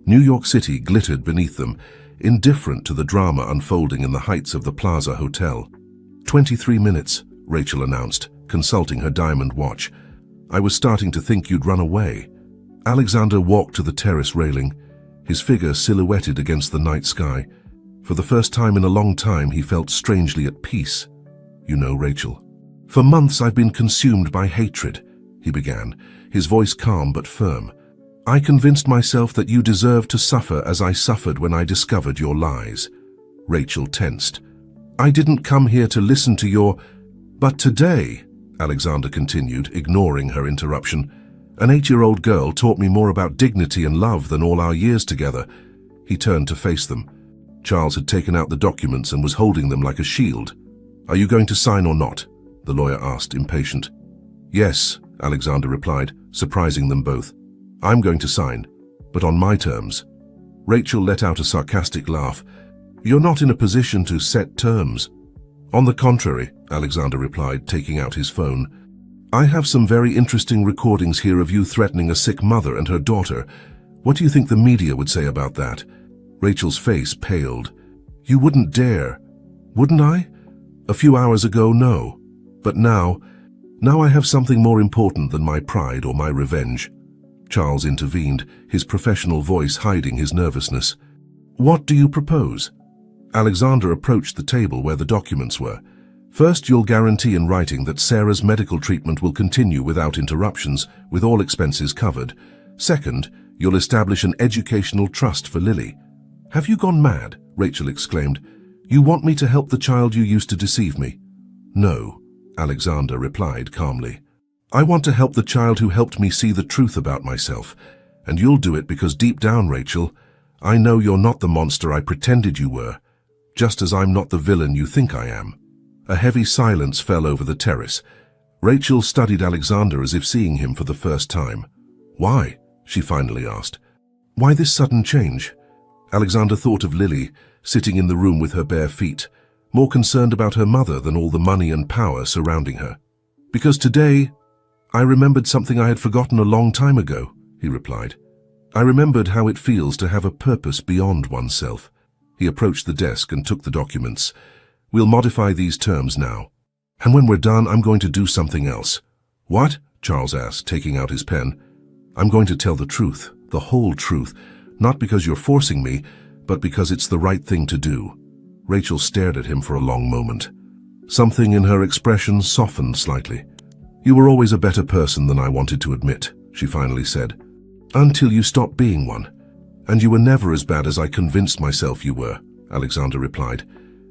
New York City glittered beneath them, indifferent to the drama unfolding in the heights of the Plaza Hotel. 23 minutes, Rachel announced, consulting her diamond watch. I was starting to think you'd run away. Alexander walked to the terrace railing, his figure silhouetted against the night sky. For the first time in a long time, he felt strangely at peace. You know, Rachel, for months I've been consumed by hatred, he began, his voice calm but firm. I convinced myself that you deserved to suffer as I suffered when I discovered your lies. Rachel tensed. I didn't come here to listen to your— But today, Alexander continued, ignoring her interruption, an 8-year-old girl taught me more about dignity and love than all our years together. He turned to face them. Charles had taken out the documents and was holding them like a shield. Are you going to sign or not? The lawyer asked, impatient. Yes, Alexander replied, surprising them both. I'm going to sign, but on my terms. Rachel let out a sarcastic laugh. You're not in a position to set terms. On the contrary, Alexander replied, taking out his phone. I have some very interesting recordings here of you threatening a sick mother and her daughter. What do you think the media would say about that? Rachel's face paled. You wouldn't dare. Wouldn't I? A few hours ago, no. But now I have something more important than my pride or my revenge. Charles intervened, his professional voice hiding his nervousness. What do you propose? Alexander approached the table where the documents were. First, you'll guarantee in writing that Sarah's medical treatment will continue without interruptions, with all expenses covered. Second, you'll establish an educational trust for Lily. Have you gone mad? Rachel exclaimed. You want me to help the child you used to deceive me? No, Alexander replied calmly. I want to help the child who helped me see the truth about myself, and you'll do it because deep down, Rachel, I know you're not the monster I pretended you were, just as I'm not the villain you think I am. A heavy silence fell over the terrace. Rachel studied Alexander as if seeing him for the first time. Why? She finally asked. Why this sudden change? Alexander thought of Lily, sitting in the room with her bare feet, more concerned about her mother than all the money and power surrounding her. Because today, I remembered something I had forgotten a long time ago, he replied. I remembered how it feels to have a purpose beyond oneself. He approached the desk and took the documents. We'll modify these terms now. And when we're done, I'm going to do something else. What? Charles asked, taking out his pen. I'm going to tell the truth, the whole truth, not because you're forcing me, but because it's the right thing to do. Rachel stared at him for a long moment. Something in her expression softened slightly. You were always a better person than I wanted to admit, she finally said. Until you stopped being one. And you were never as bad as I convinced myself you were, Alexander replied.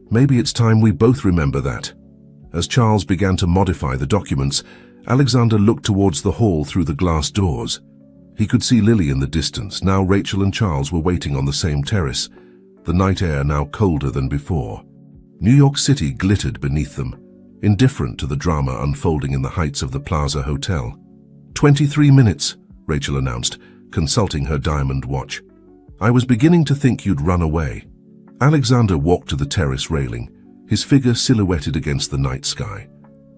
Maybe it's time we both remember that. As Charles began to modify the documents, Alexander looked towards the hall through the glass doors. He could see Lily in the distance. Now Rachel and Charles were waiting on the same terrace, the night air now colder than before. New York City glittered beneath them, indifferent to the drama unfolding in the heights of the Plaza Hotel. 23 minutes, Rachel announced, consulting her diamond watch. I was beginning to think you'd run away. Alexander walked to the terrace railing, his figure silhouetted against the night sky.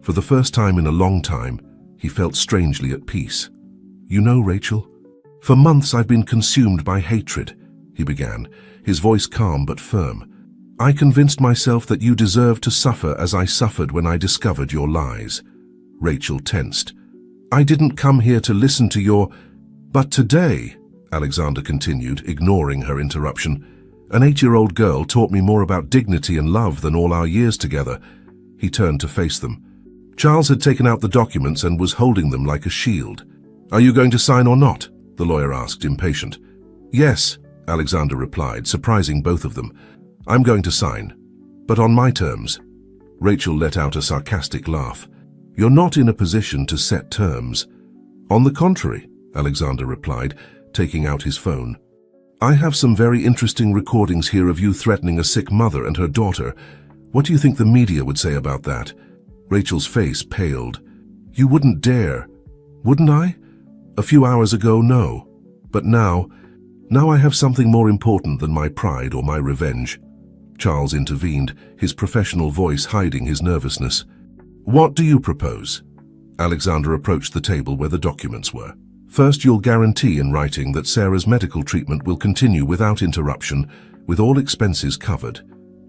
For the first time in a long time, he felt strangely at peace. You know, Rachel, for months I've been consumed by hatred, he began, his voice calm but firm. I convinced myself that you deserved to suffer as I suffered when I discovered your lies. Rachel tensed. I didn't come here to listen to your... But today, Alexander continued, ignoring her interruption, an 8-year-old girl taught me more about dignity and love than all our years together. He turned to face them. Charles had taken out the documents and was holding them like a shield. Are you going to sign or not? The lawyer asked, impatient. Yes, Alexander replied, surprising both of them. I'm going to sign, but on my terms. Rachel let out a sarcastic laugh. You're not in a position to set terms. On the contrary, Alexander replied, taking out his phone. I have some very interesting recordings here of you threatening a sick mother and her daughter. What do you think the media would say about that? Rachel's face paled. You wouldn't dare. Wouldn't I? A few hours ago, no. But now I have something more important than my pride or my revenge. Charles intervened, his professional voice hiding his nervousness. What do you propose? Alexander approached the table where the documents were. First, you'll guarantee in writing that Sarah's medical treatment will continue without interruption, with all expenses covered.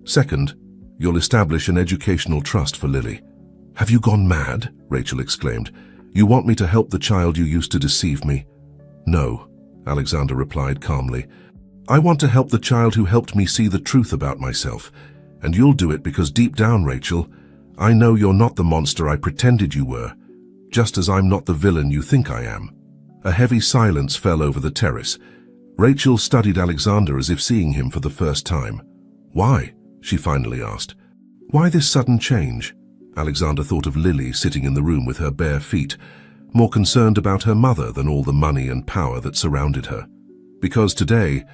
Second, you'll establish an educational trust for Lily. Have you gone mad? Rachel exclaimed. You want me to help the child you used to deceive me? No, Alexander replied calmly. I want to help the child who helped me see the truth about myself, and you'll do it because deep down, Rachel, I know you're not the monster I pretended you were, just as I'm not the villain you think I am. A heavy silence fell over the terrace. Rachel studied Alexander as if seeing him for the first time. Why? She finally asked. Why this sudden change? Alexander thought of Lily sitting in the room with her bare feet, more concerned about her mother than all the money and power that surrounded her. Because today,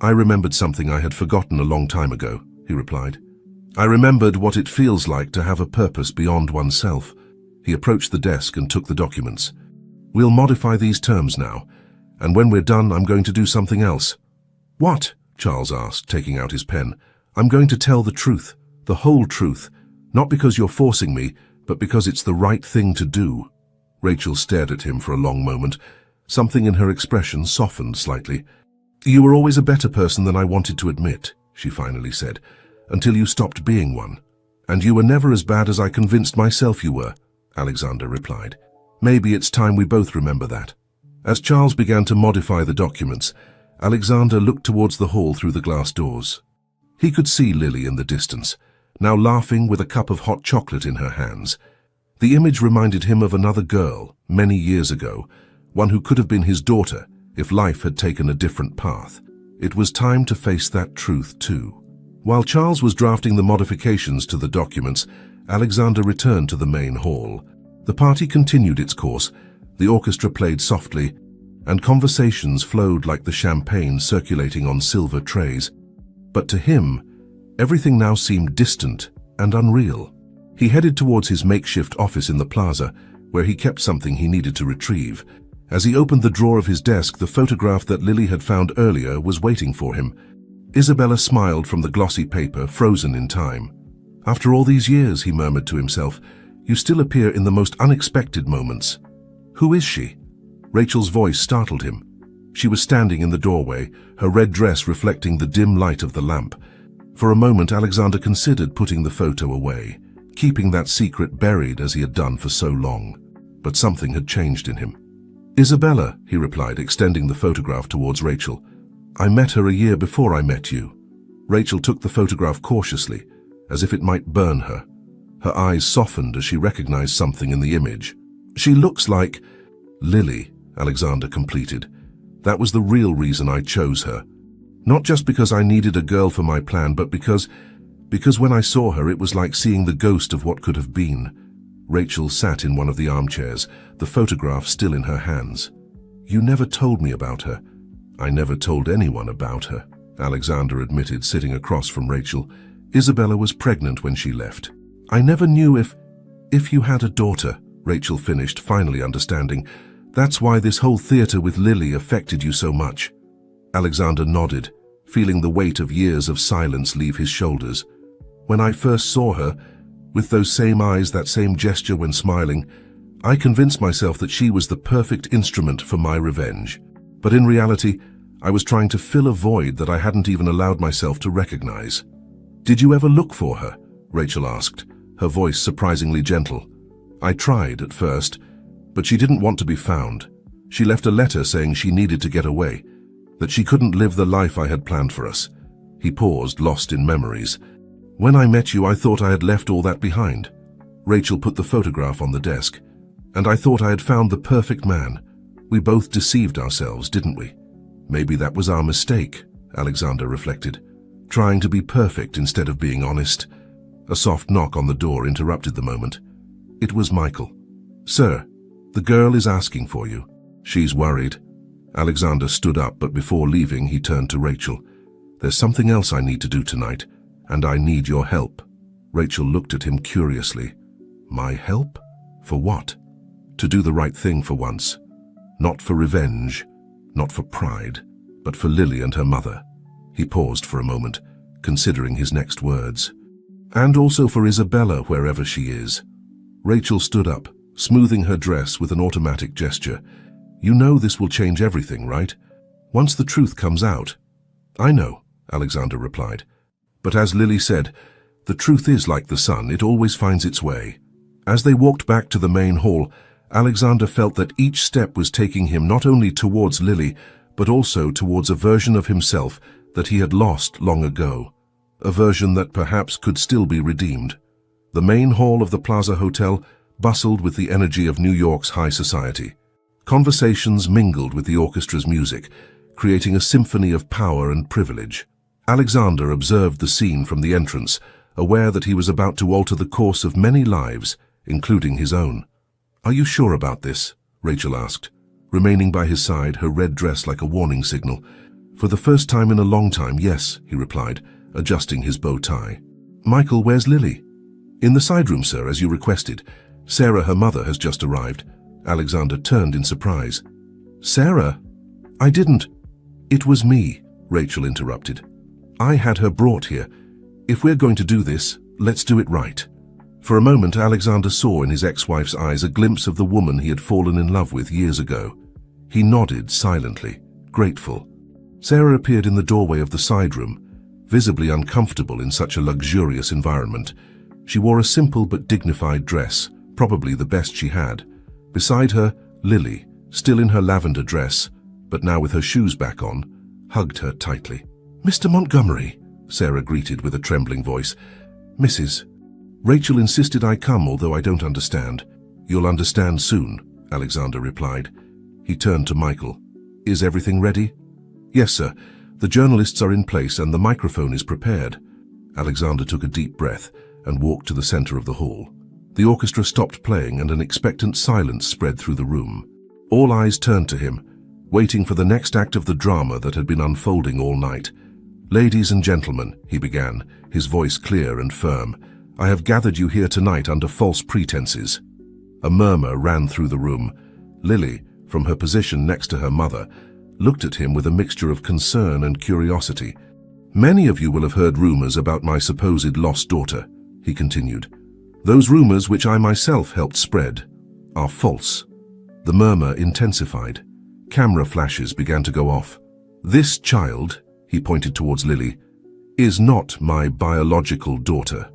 I remembered something I had forgotten a long time ago, he replied. I remembered what it feels like to have a purpose beyond oneself. He approached the desk and took the documents. We'll modify these terms now, and when we're done, I'm going to do something else. What? Charles asked, taking out his pen. I'm going to tell the truth, the whole truth, not because you're forcing me, but because it's the right thing to do. Rachel stared at him for a long moment. Something in her expression softened slightly. You were always a better person than I wanted to admit, she finally said, until you stopped being one. And you were never as bad as I convinced myself you were, Alexander replied. Maybe it's time we both remember that. As Charles began to modify the documents, Alexander looked towards the hall through the glass doors. He could see Lily in the distance, now laughing with a cup of hot chocolate in her hands. The image reminded him of another girl, many years ago, one who could have been his daughter if life had taken a different path. It was time to face that truth too. While Charles was drafting the modifications to the documents, Alexander returned to the main hall. The party continued its course, the orchestra played softly, and conversations flowed like the champagne circulating on silver trays. But to him, everything now seemed distant and unreal. He headed towards his makeshift office in the plaza, where he kept something he needed to retrieve. As he opened the drawer of his desk, the photograph that Lily had found earlier was waiting for him. Isabella smiled from the glossy paper, frozen in time. After all these years, he murmured to himself, you still appear in the most unexpected moments. Who is she? Rachel's voice startled him. She was standing in the doorway, her red dress reflecting the dim light of the lamp. For a moment, Alexander considered putting the photo away, keeping that secret buried as he had done for so long. But something had changed in him. Isabella, he replied, extending the photograph towards Rachel. I met her a year before I met you. Rachel took the photograph cautiously, as if it might burn her. Her eyes softened as she recognized something in the image. She looks like Lily, Alexander completed. That was the real reason I chose her. Not just because I needed a girl for my plan, but because when I saw her, it was like seeing the ghost of what could have been. Rachel sat in one of the armchairs, the photograph still in her hands. You never told me about her. I never told anyone about her, Alexander admitted, sitting across from Rachel. Isabella was pregnant when she left. I never knew if you had a daughter, Rachel finished, finally understanding. That's why this whole theater with Lily affected you so much. Alexander nodded, feeling the weight of years of silence leave his shoulders. When I first saw her, with those same eyes, that same gesture when smiling, I convinced myself that she was the perfect instrument for my revenge. But in reality, I was trying to fill a void that I hadn't even allowed myself to recognize. Did you ever look for her? Rachel asked, her voice surprisingly gentle. I tried at first, but she didn't want to be found. She left a letter saying she needed to get away, that she couldn't live the life I had planned for us. He paused, lost in memories. When I met you, I thought I had left all that behind. Rachel put the photograph on the desk, and I thought I had found the perfect man. We both deceived ourselves, didn't we? Maybe that was our mistake, Alexander reflected, trying to be perfect instead of being honest. A soft knock on the door interrupted the moment. It was Michael. Sir, the girl is asking for you. She's worried. Alexander stood up, but before leaving, he turned to Rachel. There's something else I need to do tonight, and I need your help. Rachel looked at him curiously. My help? For what? To do the right thing for once. Not for revenge, not for pride, but for Lily and her mother. He paused for a moment, considering his next words. And also for Isabella, wherever she is. Rachel stood up, smoothing her dress with an automatic gesture. You know this will change everything, right? Once the truth comes out. I know, Alexander replied. But as Lily said, the truth is like the sun, it always finds its way. As they walked back to the main hall, Alexander felt that each step was taking him not only towards Lily, but also towards a version of himself that he had lost long ago. A version that perhaps could still be redeemed. The main hall of the Plaza Hotel bustled with the energy of New York's high society. Conversations mingled with the orchestra's music, creating a symphony of power and privilege. Alexander observed the scene from the entrance, aware that he was about to alter the course of many lives, including his own. Are you sure about this? Rachel asked, remaining by his side, her red dress like a warning signal. For the first time in a long time, yes, he replied, adjusting his bow tie. Michael, where's Lily? In the side room, sir, as you requested. Sarah, her mother, has just arrived. Alexander turned in surprise. Sarah? I didn't. It was me, Rachel interrupted. I had her brought here. If we're going to do this, let's do it right. For a moment, Alexander saw in his ex-wife's eyes a glimpse of the woman he had fallen in love with years ago. He nodded silently, grateful. Sarah appeared in the doorway of the side room, visibly uncomfortable in such a luxurious environment. She wore a simple but dignified dress, probably the best she had. Beside her, Lily, still in her lavender dress, but now with her shoes back on, hugged her tightly. Mr. Montgomery, Sarah greeted with a trembling voice. Mrs. Rachel insisted I come, although I don't understand. You'll understand soon, Alexander replied. He turned to Michael. Is everything ready? Yes, sir. The journalists are in place and the microphone is prepared. Alexander took a deep breath and walked to the center of the hall. The orchestra stopped playing and an expectant silence spread through the room. All eyes turned to him, waiting for the next act of the drama that had been unfolding all night. Ladies and gentlemen, he began, his voice clear and firm, I have gathered you here tonight under false pretenses. A murmur ran through the room. Lily, from her position next to her mother, looked at him with a mixture of concern and curiosity. Many of you will have heard rumors about my supposed lost daughter, he continued. Those rumors, which I myself helped spread, are false. The murmur intensified. Camera flashes began to go off. "This child," he pointed towards Lily, "is not my biological daughter.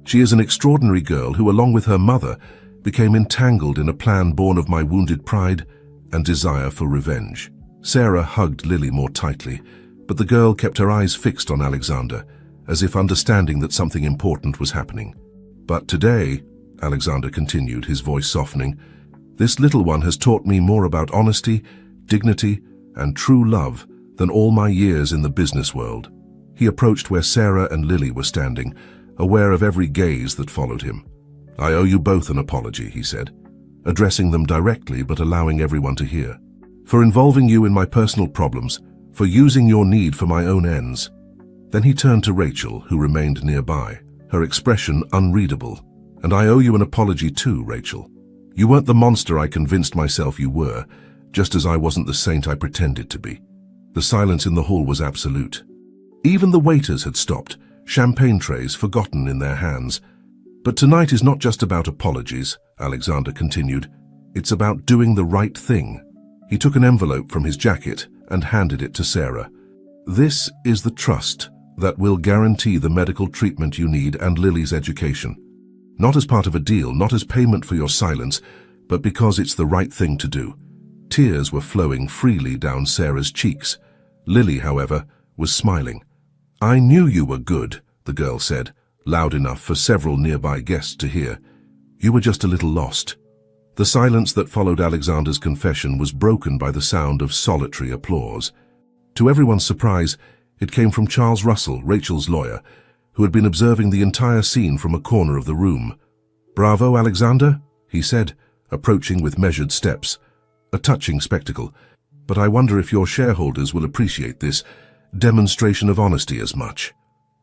She is an extraordinary girl who, along with her mother, became entangled in a plan born of my wounded pride and desire for revenge." Sarah hugged Lily more tightly, but the girl kept her eyes fixed on Alexander, as if understanding that something important was happening. "But today," Alexander continued, his voice softening, "this little one has taught me more about honesty, dignity, and true love than all my years in the business world." He approached where Sarah and Lily were standing, aware of every gaze that followed him. "I owe you both an apology," he said, addressing them directly but allowing everyone to hear. "For involving you in my personal problems, for using your need for my own ends." Then he turned to Rachel, who remained nearby, her expression unreadable. "And I owe you an apology too, Rachel. You weren't the monster I convinced myself you were, just as I wasn't the saint I pretended to be." The silence in the hall was absolute. Even the waiters had stopped, champagne trays forgotten in their hands. "But tonight is not just about apologies," Alexander continued. "It's about doing the right thing." He took an envelope from his jacket and handed it to Sarah. "This is the trust that will guarantee the medical treatment you need and Lily's education. Not as part of a deal, not as payment for your silence, but because it's the right thing to do." Tears were flowing freely down Sarah's cheeks. Lily, however, was smiling. "I knew you were good," the girl said, loud enough for several nearby guests to hear. "You were just a little lost." The silence that followed Alexander's confession was broken by the sound of solitary applause. To everyone's surprise, it came from Charles Russell, Rachel's lawyer, who had been observing the entire scene from a corner of the room. "Bravo, Alexander," he said, approaching with measured steps. "A touching spectacle, but I wonder if your shareholders will appreciate this demonstration of honesty as much."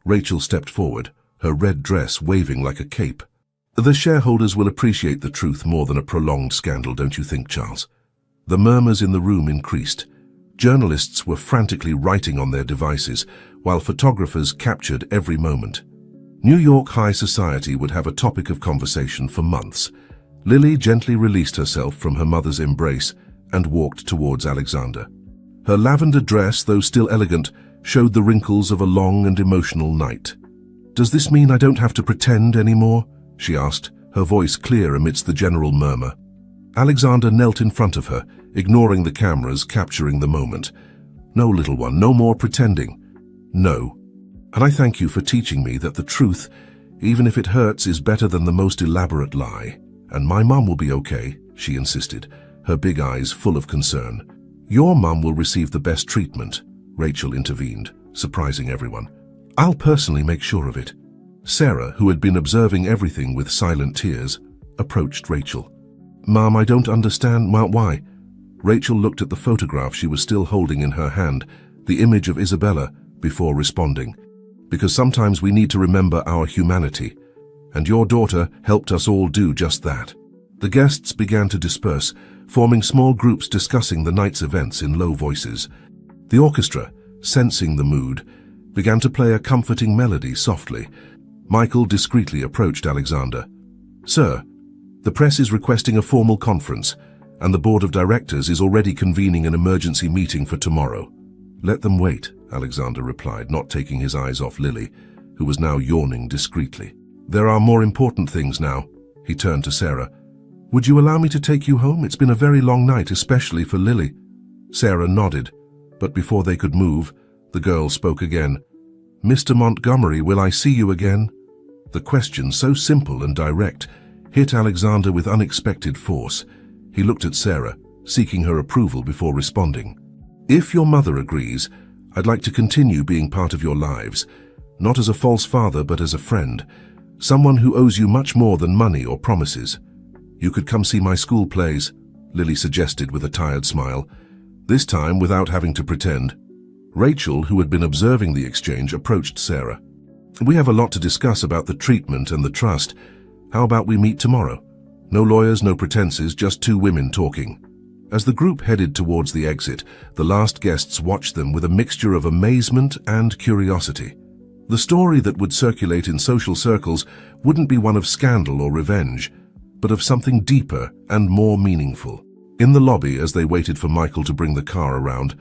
Rachel stepped forward, her red dress waving like a cape. "The shareholders will appreciate the truth more than a prolonged scandal, don't you think, Charles?" The murmurs in the room increased. Journalists were frantically writing on their devices, while photographers captured every moment. New York high society would have a topic of conversation for months. Lily gently released herself from her mother's embrace and walked towards Alexander. Her lavender dress, though still elegant, showed the wrinkles of a long and emotional night. "Does this mean I don't have to pretend anymore?" she asked, her voice clear amidst the general murmur. Alexander knelt in front of her, ignoring the cameras capturing the moment. "No, little one, no more pretending. No. And I thank you for teaching me that the truth, even if it hurts, is better than the most elaborate lie. And my mum will be okay," she insisted, her big eyes full of concern. "Your mum will receive the best treatment," Rachel intervened, surprising everyone. "I'll personally make sure of it." Sarah, who had been observing everything with silent tears, approached Rachel. "Mum, I don't understand. Why?" Rachel looked at the photograph she was still holding in her hand, the image of Isabella, before responding. "Because sometimes we need to remember our humanity, and your daughter helped us all do just that." The guests began to disperse, forming small groups discussing the night's events in low voices. The orchestra, sensing the mood, began to play a comforting melody softly. Michael discreetly approached Alexander. "Sir, the press is requesting a formal conference, and the board of directors is already convening an emergency meeting for tomorrow." "Let them wait," Alexander replied, not taking his eyes off Lily, who was now yawning discreetly. "There are more important things now." He turned to Sarah. "Would you allow me to take you home? It's been a very long night, especially for Lily." Sarah nodded, but before they could move, the girl spoke again. "Mr. Montgomery, will I see you again?" The question, so simple and direct, hit Alexander with unexpected force. He looked at Sarah, seeking her approval before responding. "If your mother agrees, I'd like to continue being part of your lives, not as a false father but as a friend, someone who owes you much more than money or promises. You could come see my school plays," Lily suggested with a tired smile, this time without having to pretend. Rachel, who had been observing the exchange, approached Sarah. "We have a lot to discuss about the treatment and the trust. How about we meet tomorrow? No lawyers, no pretenses, just two women talking." As the group headed towards the exit, the last guests watched them with a mixture of amazement and curiosity. The story that would circulate in social circles wouldn't be one of scandal or revenge, but of something deeper and more meaningful. In the lobby, as they waited for Michael to bring the car around,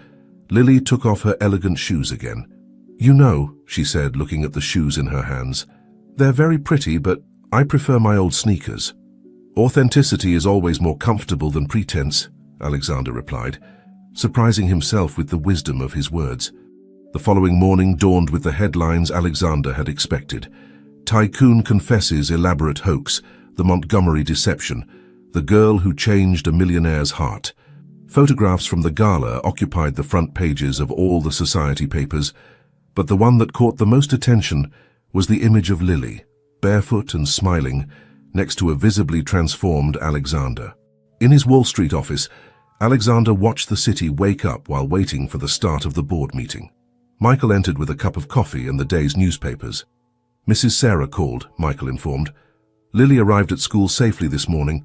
Lily took off her elegant shoes again. "You know," she said, looking at the shoes in her hands, "they're very pretty, but I prefer my old sneakers." "Authenticity is always more comfortable than pretense," Alexander replied, surprising himself with the wisdom of his words. The following morning dawned with the headlines Alexander had expected. Tycoon confesses elaborate hoax, the Montgomery deception, the girl who changed a millionaire's heart. Photographs from the gala occupied the front pages of all the society papers, but the one that caught the most attention was the image of Lily, barefoot and smiling, next to a visibly transformed Alexander. In his Wall Street office, Alexander watched the city wake up while waiting for the start of the board meeting. Michael entered with a cup of coffee and the day's newspapers. "Mrs. Sarah called," Michael informed. "Lily arrived at school safely this morning.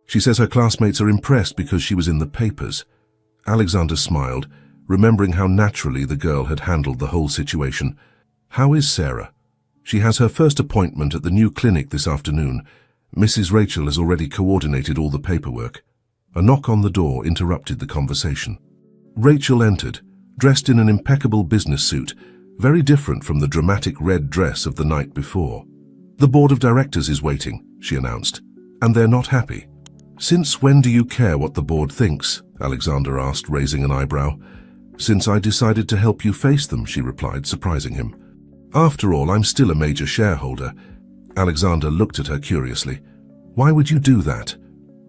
She says her classmates are impressed because she was in the papers." Alexander smiled, remembering how naturally the girl had handled the whole situation. "How is Sarah?" "She has her first appointment at the new clinic this afternoon. Mrs. Rachel has already coordinated all the paperwork." A knock on the door interrupted the conversation. Rachel entered, dressed in an impeccable business suit, very different from the dramatic red dress of the night before. "The board of directors is waiting," she announced, "and they're not happy." "Since when do you care what the board thinks?" Alexander asked, raising an eyebrow. "Since I decided to help you face them," she replied, surprising him. "After all, I'm still a major shareholder." Alexander looked at her curiously. "Why would you do that?"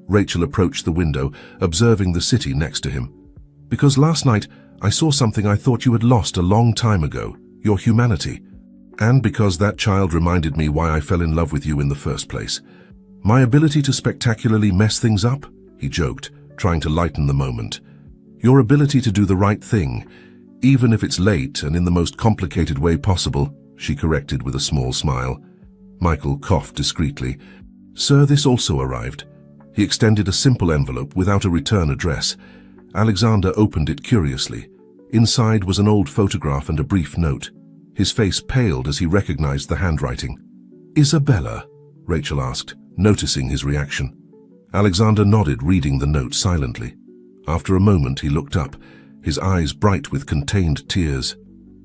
Rachel approached the window, observing the city next to him. "Because last night I saw something I thought you had lost a long time ago, your humanity. And because that child reminded me why I fell in love with you in the first place. My ability to spectacularly mess things up," he joked, trying to lighten the moment. "Your ability to do the right thing, even if it's late and in the most complicated way possible," she corrected with a small smile. Michael coughed discreetly. "Sir, this also arrived." He extended a simple envelope without a return address. Alexander opened it curiously. Inside was an old photograph and a brief note. His face paled as he recognized the handwriting. "Isabella?" Rachel asked, noticing his reaction. Alexander nodded, reading the note silently. After a moment he looked up, his eyes bright with contained tears.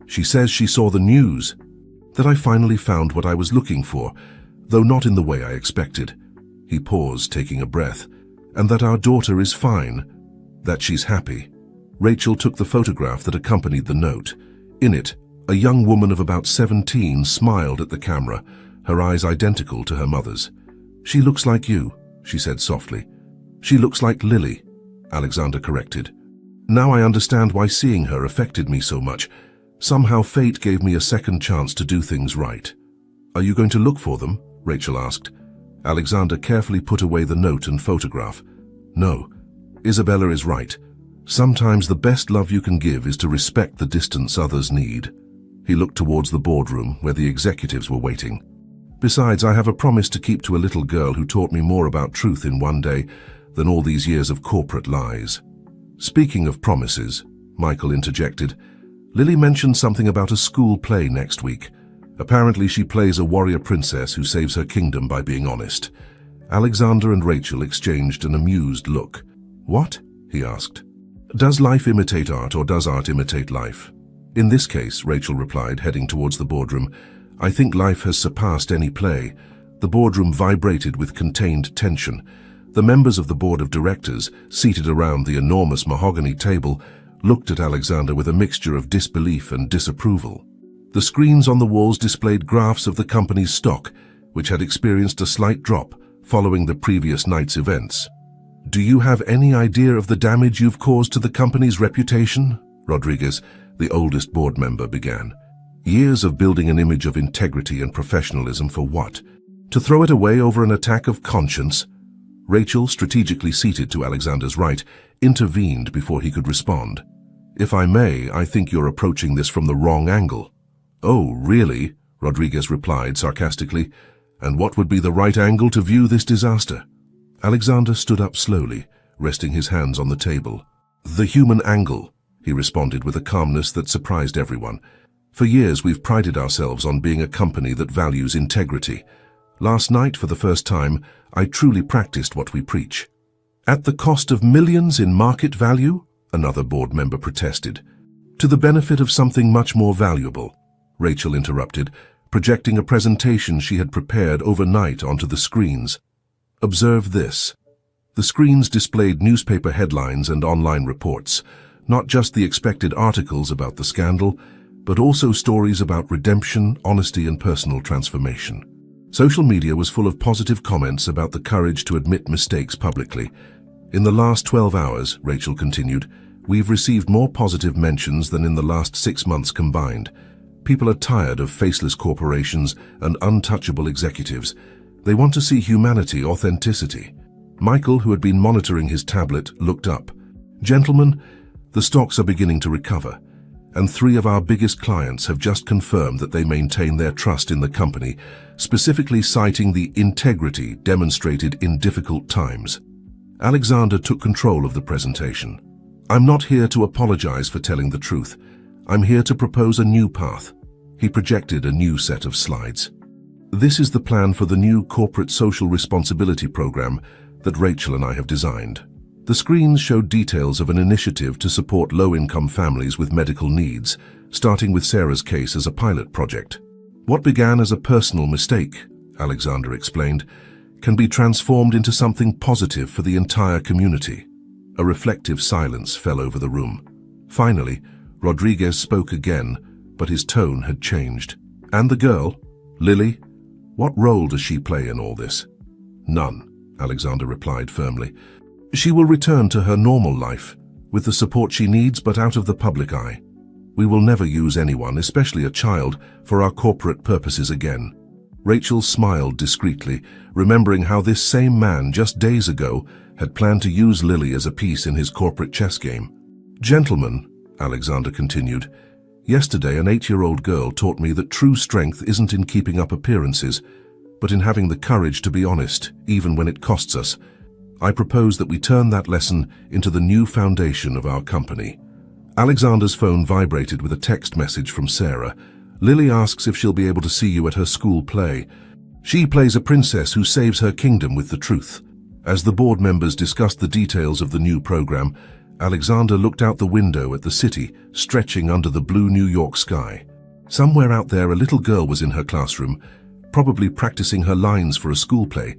"She says she saw the news, that I finally found what I was looking for, though not in the way I expected." He paused, taking a breath. "And that our daughter is fine, that she's happy." Rachel took the photograph that accompanied the note. In it, a young woman of about 17 smiled at the camera, her eyes identical to her mother's. "She looks like you," she said softly. "She looks like Lily," Alexander corrected. "Now I understand why seeing her affected me so much. Somehow fate gave me a second chance to do things right." "Are you going to look for them?" Rachel asked. Alexander carefully put away the note and photograph. "No, Isabella is right. Sometimes the best love you can give is to respect the distance others need." He looked towards the boardroom where the executives were waiting. "Besides, I have a promise to keep to a little girl who taught me more about truth in one day than all these years of corporate lies." "Speaking of promises," Michael interjected, "Lily mentioned something about a school play next week. Apparently she plays a warrior princess who saves her kingdom by being honest." Alexander and Rachel exchanged an amused look. "What?" he asked. "Does life imitate art, or does art imitate life?" "In this case," Rachel replied, heading towards the boardroom, "I think life has surpassed any play." The boardroom vibrated with contained tension. The members of the board of directors, seated around the enormous mahogany table, looked at Alexander with a mixture of disbelief and disapproval. The screens on the walls displayed graphs of the company's stock, which had experienced a slight drop following the previous night's events. "Do you have any idea of the damage you've caused to the company's reputation?" Rodriguez, the oldest board member, began. "Years of building an image of integrity and professionalism for what? To throw it away over an attack of conscience?" Rachel, strategically seated to Alexander's right, intervened before he could respond. "If I may, I think you're approaching this from the wrong angle." "Oh, really?" Rodriguez replied sarcastically. "And what would be the right angle to view this disaster?" Alexander stood up slowly, resting his hands on the table. "The human angle," he responded with a calmness that surprised everyone. "For years we've prided ourselves on being a company that values integrity. Last night, for the first time, I truly practiced what we preach." At the cost of millions in market value? Another board member protested. To the benefit of something much more valuable, Rachel interrupted, projecting a presentation she had prepared overnight onto the screens. Observe this. The screens displayed newspaper headlines and online reports, not just the expected articles about the scandal, but also stories about redemption, honesty, and personal transformation. Social media was full of positive comments about the courage to admit mistakes publicly. In the last 12 hours, Rachel continued, we've received more positive mentions than in the last 6 months combined. People are tired of faceless corporations and untouchable executives. They want to see humanity, authenticity. Michael, who had been monitoring his tablet, looked up. Gentlemen, the stocks are beginning to recover, and 3 of our biggest clients have just confirmed that they maintain their trust in the company, specifically citing the integrity demonstrated in difficult times. Alexander took control of the presentation. I'm not here to apologize for telling the truth. I'm here to propose a new path. He projected a new set of slides. This is the plan for the new corporate social responsibility program that Rachel and I have designed. The screens showed details of an initiative to support low-income families with medical needs, starting with Sarah's case as a pilot project. What began as a personal mistake, Alexander explained, can be transformed into something positive for the entire community. A reflective silence fell over the room. Finally, Rodriguez spoke again, but his tone had changed. And the girl, Lily, what role does she play in all this? None, Alexander replied firmly. She will return to her normal life, with the support she needs but out of the public eye. We will never use anyone, especially a child, for our corporate purposes again. Rachel smiled discreetly, remembering how this same man just days ago had planned to use Lily as a piece in his corporate chess game. Gentlemen, Alexander continued, yesterday an 8-year-old girl taught me that true strength isn't in keeping up appearances, but in having the courage to be honest, even when it costs us. I propose that we turn that lesson into the new foundation of our company. Alexander's phone vibrated with a text message from Sarah. Lily asks if she'll be able to see you at her school play. She plays a princess who saves her kingdom with the truth. As the board members discussed the details of the new program, Alexander looked out the window at the city, stretching under the blue New York sky. Somewhere out there, a little girl was in her classroom, probably practicing her lines for a school play,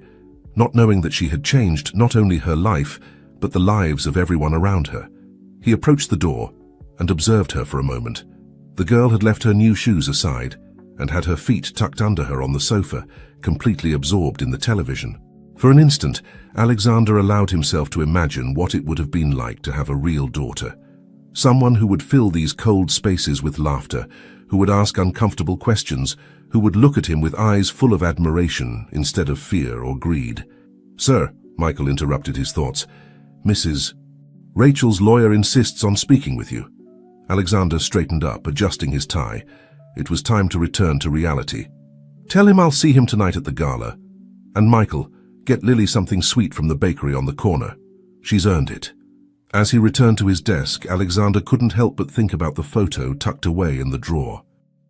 not knowing that she had changed not only her life, but the lives of everyone around her. He approached the door and observed her for a moment. The girl had left her new shoes aside and had her feet tucked under her on the sofa, completely absorbed in the television. For an instant, Alexander allowed himself to imagine what it would have been like to have a real daughter. Someone who would fill these cold spaces with laughter, who would ask uncomfortable questions, who would look at him with eyes full of admiration instead of fear or greed. Sir, Michael interrupted his thoughts. Mrs. Rachel's lawyer insists on speaking with you. Alexander straightened up, adjusting his tie. It was time to return to reality. Tell him I'll see him tonight at the gala. And Michael, get Lily something sweet from the bakery on the corner. She's earned it. As he returned to his desk, Alexander couldn't help but think about the photo tucked away in the drawer.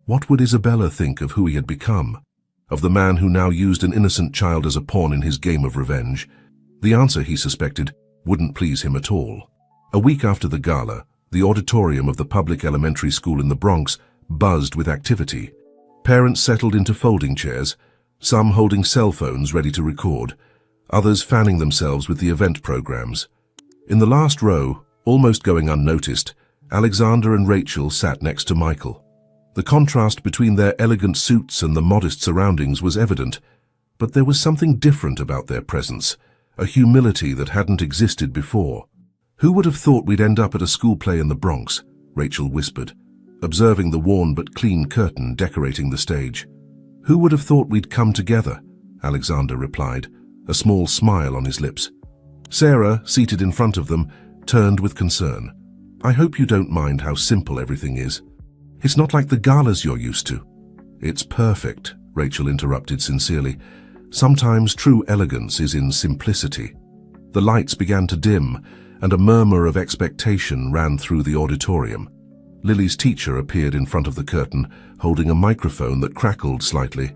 What would Isabella think of who he had become? Of the man who now used an innocent child as a pawn in his game of revenge? The answer, he suspected, wouldn't please him at all. A week after the gala, the auditorium of the public elementary school in the Bronx buzzed with activity. Parents settled into folding chairs, some holding cell phones ready to record, others fanning themselves with the event programs. In the last row, almost going unnoticed, Alexander and Rachel sat next to Michael. The contrast between their elegant suits and the modest surroundings was evident, but there was something different about their presence, a humility that hadn't existed before. Who would have thought we'd end up at a school play in the Bronx? Rachel whispered, observing the worn but clean curtain decorating the stage. Who would have thought we'd come together? Alexander replied, a small smile on his lips. Sarah, seated in front of them, turned with concern. I hope you don't mind how simple everything is. It's not like the galas you're used to. It's perfect, Rachel interrupted sincerely. Sometimes true elegance is in simplicity. The lights began to dim, and a murmur of expectation ran through the auditorium. Lily's teacher appeared in front of the curtain, holding a microphone that crackled slightly.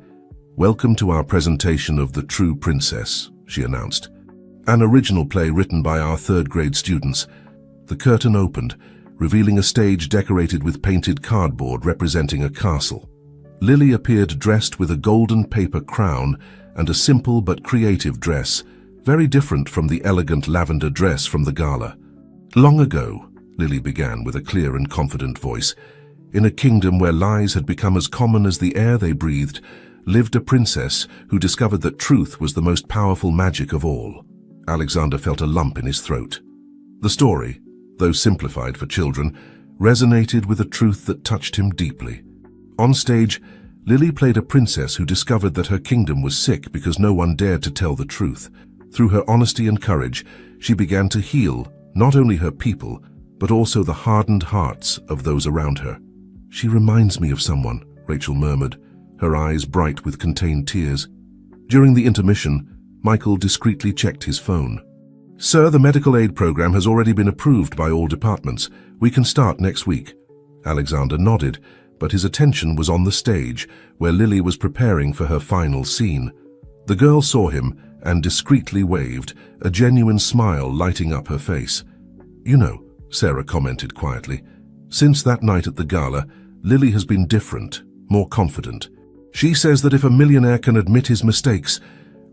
Welcome to our presentation of The True Princess, she announced. An original play written by our third-grade students. The curtain opened, revealing a stage decorated with painted cardboard representing a castle. Lily appeared dressed with a golden paper crown and a simple but creative dress, very different from the elegant lavender dress from the gala. Long ago, Lily began with a clear and confident voice, in a kingdom where lies had become as common as the air they breathed, lived a princess who discovered that truth was the most powerful magic of all. Alexander felt a lump in his throat. The story, though simplified for children, resonated with a truth that touched him deeply. On stage, Lily played a princess who discovered that her kingdom was sick because no one dared to tell the truth. Through her honesty and courage, she began to heal not only her people, but also the hardened hearts of those around her. "She reminds me of someone," Rachel murmured, her eyes bright with contained tears. During the intermission, Michael discreetly checked his phone. "Sir, the medical aid program has already been approved by all departments. We can start next week." Alexander nodded, but his attention was on the stage, where Lily was preparing for her final scene. The girl saw him and discreetly waved, a genuine smile lighting up her face. "You know," Sarah commented quietly, "since that night at the gala, Lily has been different, more confident. She says that if a millionaire can admit his mistakes,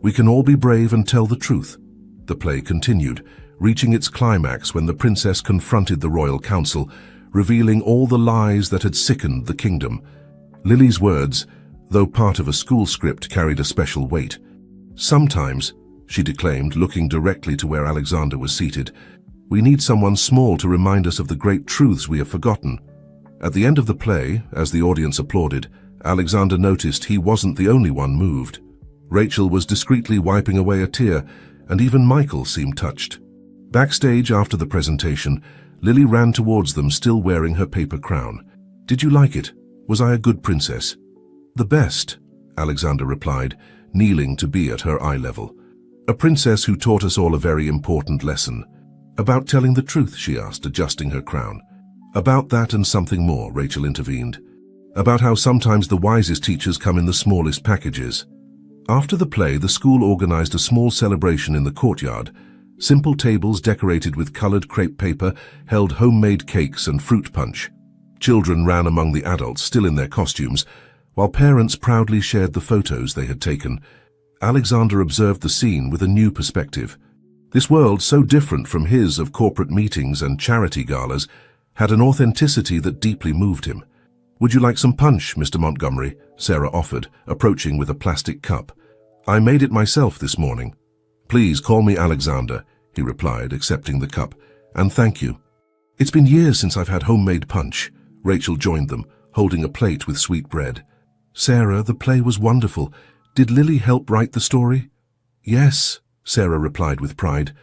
we can all be brave and tell the truth." The play continued, reaching its climax when the princess confronted the royal council, revealing all the lies that had sickened the kingdom. Lily's words, though part of a school script, carried a special weight. "Sometimes," she declaimed, looking directly to where Alexander was seated, "we need someone small to remind us of the great truths we have forgotten." At the end of the play, as the audience applauded, Alexander noticed he wasn't the only one moved. Rachel was discreetly wiping away a tear, and even Michael seemed touched. Backstage after the presentation, Lily ran towards them, still wearing her paper crown. "Did you like it? Was I a good princess?" "The best," Alexander replied, kneeling to be at her eye level. "A princess who taught us all a very important lesson." "About telling the truth?" she asked, adjusting her crown. "About that and something more," Rachel intervened. "About how sometimes the wisest teachers come in the smallest packages." After the play, the school organized a small celebration in the courtyard. Simple tables decorated with colored crepe paper held homemade cakes and fruit punch. Children ran among the adults, still in their costumes, while parents proudly shared the photos they had taken. Alexander observed the scene with a new perspective. This world, so different from his of corporate meetings and charity galas, had an authenticity that deeply moved him. "Would you like some punch, Mr. Montgomery?" Sarah offered, approaching with a plastic cup. "I made it myself this morning." "Please call me Alexander," he replied, accepting the cup. "And thank you." "It's been years since I've had homemade punch." Rachel joined them, holding a plate with sweet bread. "Sarah, the play was wonderful. Did Lily help write the story?" "Yes," Sarah replied with pride.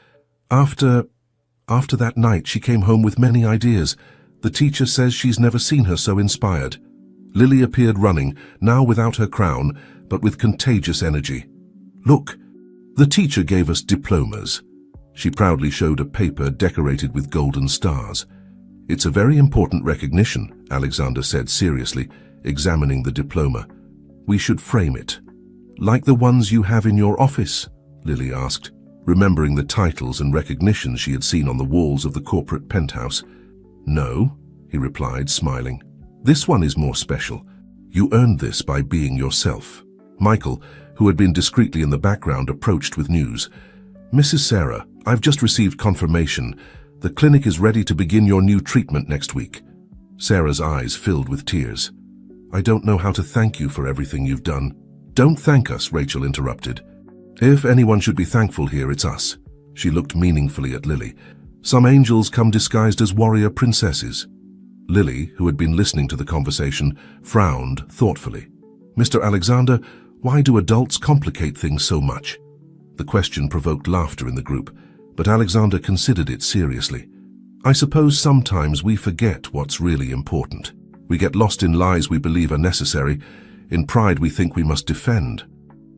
After that night, she came home with many ideas. The teacher says she's never seen her so inspired." Lily appeared running, now without her crown, but with contagious energy. "Look, the teacher gave us diplomas." She proudly showed a paper decorated with golden stars. "It's a very important recognition," Alexander said seriously, examining the diploma. "We should frame it." "Like the ones you have in your office?" Lily asked, remembering the titles and recognitions she had seen on the walls of the corporate penthouse. "No," he replied, smiling. "This one is more special. You earned this by being yourself." Michael, who had been discreetly in the background, approached with news. "Mrs. Sarah, I've just received confirmation. The clinic is ready to begin your new treatment next week." Sarah's eyes filled with tears. "I don't know how to thank you for everything you've done." "Don't thank us," Rachel interrupted. "If anyone should be thankful here, it's us." She looked meaningfully at Lily. "Some angels come disguised as warrior princesses." Lily, who had been listening to the conversation, frowned thoughtfully. "Mr. Alexander, why do adults complicate things so much?" The question provoked laughter in the group, but Alexander considered it seriously. "I suppose sometimes we forget what's really important. We get lost in lies we believe are necessary. In pride we think we must defend.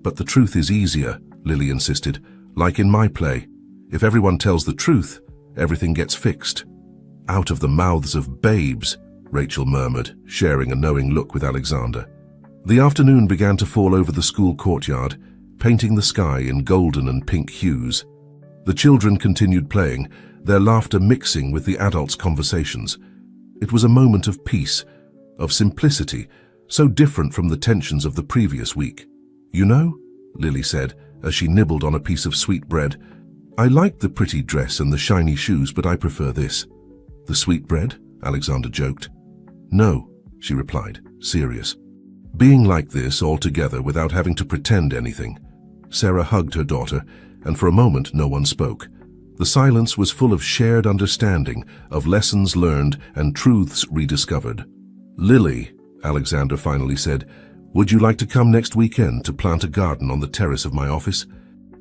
But the truth is easier," Lily insisted. "Like in my play. If everyone tells the truth, everything gets fixed." "Out of the mouths of babes," Rachel murmured, sharing a knowing look with Alexander. The afternoon began to fall over the school courtyard, painting the sky in golden and pink hues. The children continued playing, their laughter mixing with the adults' conversations. It was a moment of peace, of simplicity, so different from the tensions of the previous week. "You know," Lily said, as she nibbled on a piece of sweet bread, "I like the pretty dress and the shiny shoes, but I prefer this." "The sweet bread?" Alexander joked. "No," she replied, serious. Being like this all together without having to pretend anything. Sarah hugged her daughter, and for a moment no one spoke. The silence was full of shared understanding, of lessons learned and truths rediscovered. "Lily," Alexander finally said, "would you like to come next weekend to plant a garden on the terrace of my office?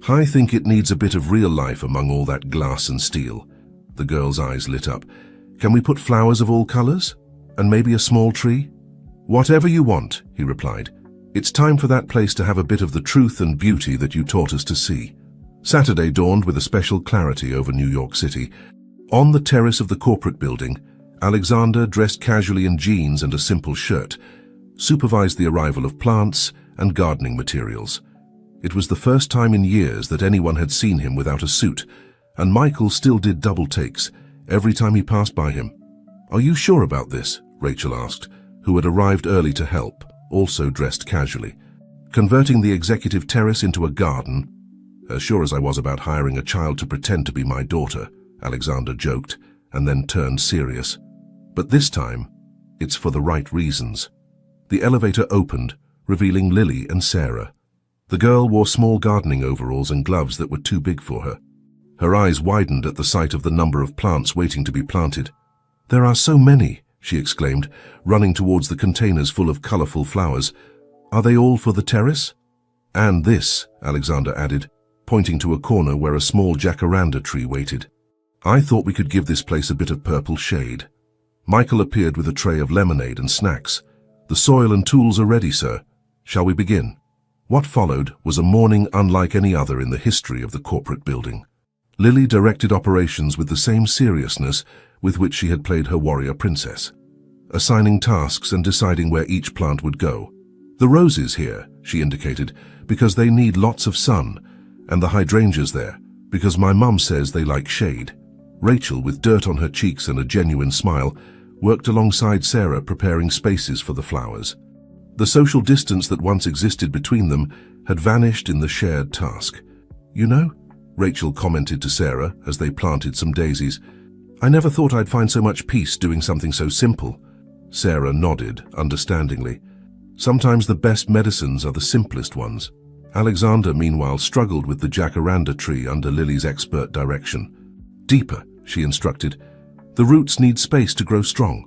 I think it needs a bit of real life among all that glass and steel." The girl's eyes lit up. "Can we put flowers of all colors? And maybe a small tree?" "Whatever you want," he replied. "It's time for that place to have a bit of the truth and beauty that you taught us to see." Saturday dawned with a special clarity over New York City. On the terrace of the corporate building, Alexander, dressed casually in jeans and a simple shirt, supervised the arrival of plants and gardening materials. It was the first time in years that anyone had seen him without a suit, and Michael still did double takes every time he passed by him. "Are you sure about this?" Rachel asked, who had arrived early to help, also dressed casually. "Converting the executive terrace into a garden?" "As sure as I was about hiring a child to pretend to be my daughter," Alexander joked, and then turned serious. "But this time, it's for the right reasons." The elevator opened, revealing Lily and Sarah. The girl wore small gardening overalls and gloves that were too big for her. Her eyes widened at the sight of the number of plants waiting to be planted. "There are so many," she exclaimed, running towards the containers full of colorful flowers. "Are they all for the terrace?" "And this," Alexander added, pointing to a corner where a small jacaranda tree waited. "I thought we could give this place a bit of purple shade." Michael appeared with a tray of lemonade and snacks. "The soil and tools are ready, sir. Shall we begin?" What followed was a morning unlike any other in the history of the corporate building. Lily directed operations with the same seriousness with which she had played her warrior princess, assigning tasks and deciding where each plant would go. "The roses here," she indicated, "because they need lots of sun, and the hydrangeas there, because my mum says they like shade." Rachel, with dirt on her cheeks and a genuine smile, worked alongside Sarah preparing spaces for the flowers. The social distance that once existed between them had vanished in the shared task. "You know," Rachel commented to Sarah as they planted some daisies, "I never thought I'd find so much peace doing something so simple." Sarah nodded understandingly. Sometimes the best medicines are the simplest ones. Alexander, meanwhile, struggled with the jacaranda tree under Lily's expert direction. "Deeper," she instructed. "The roots need space to grow strong."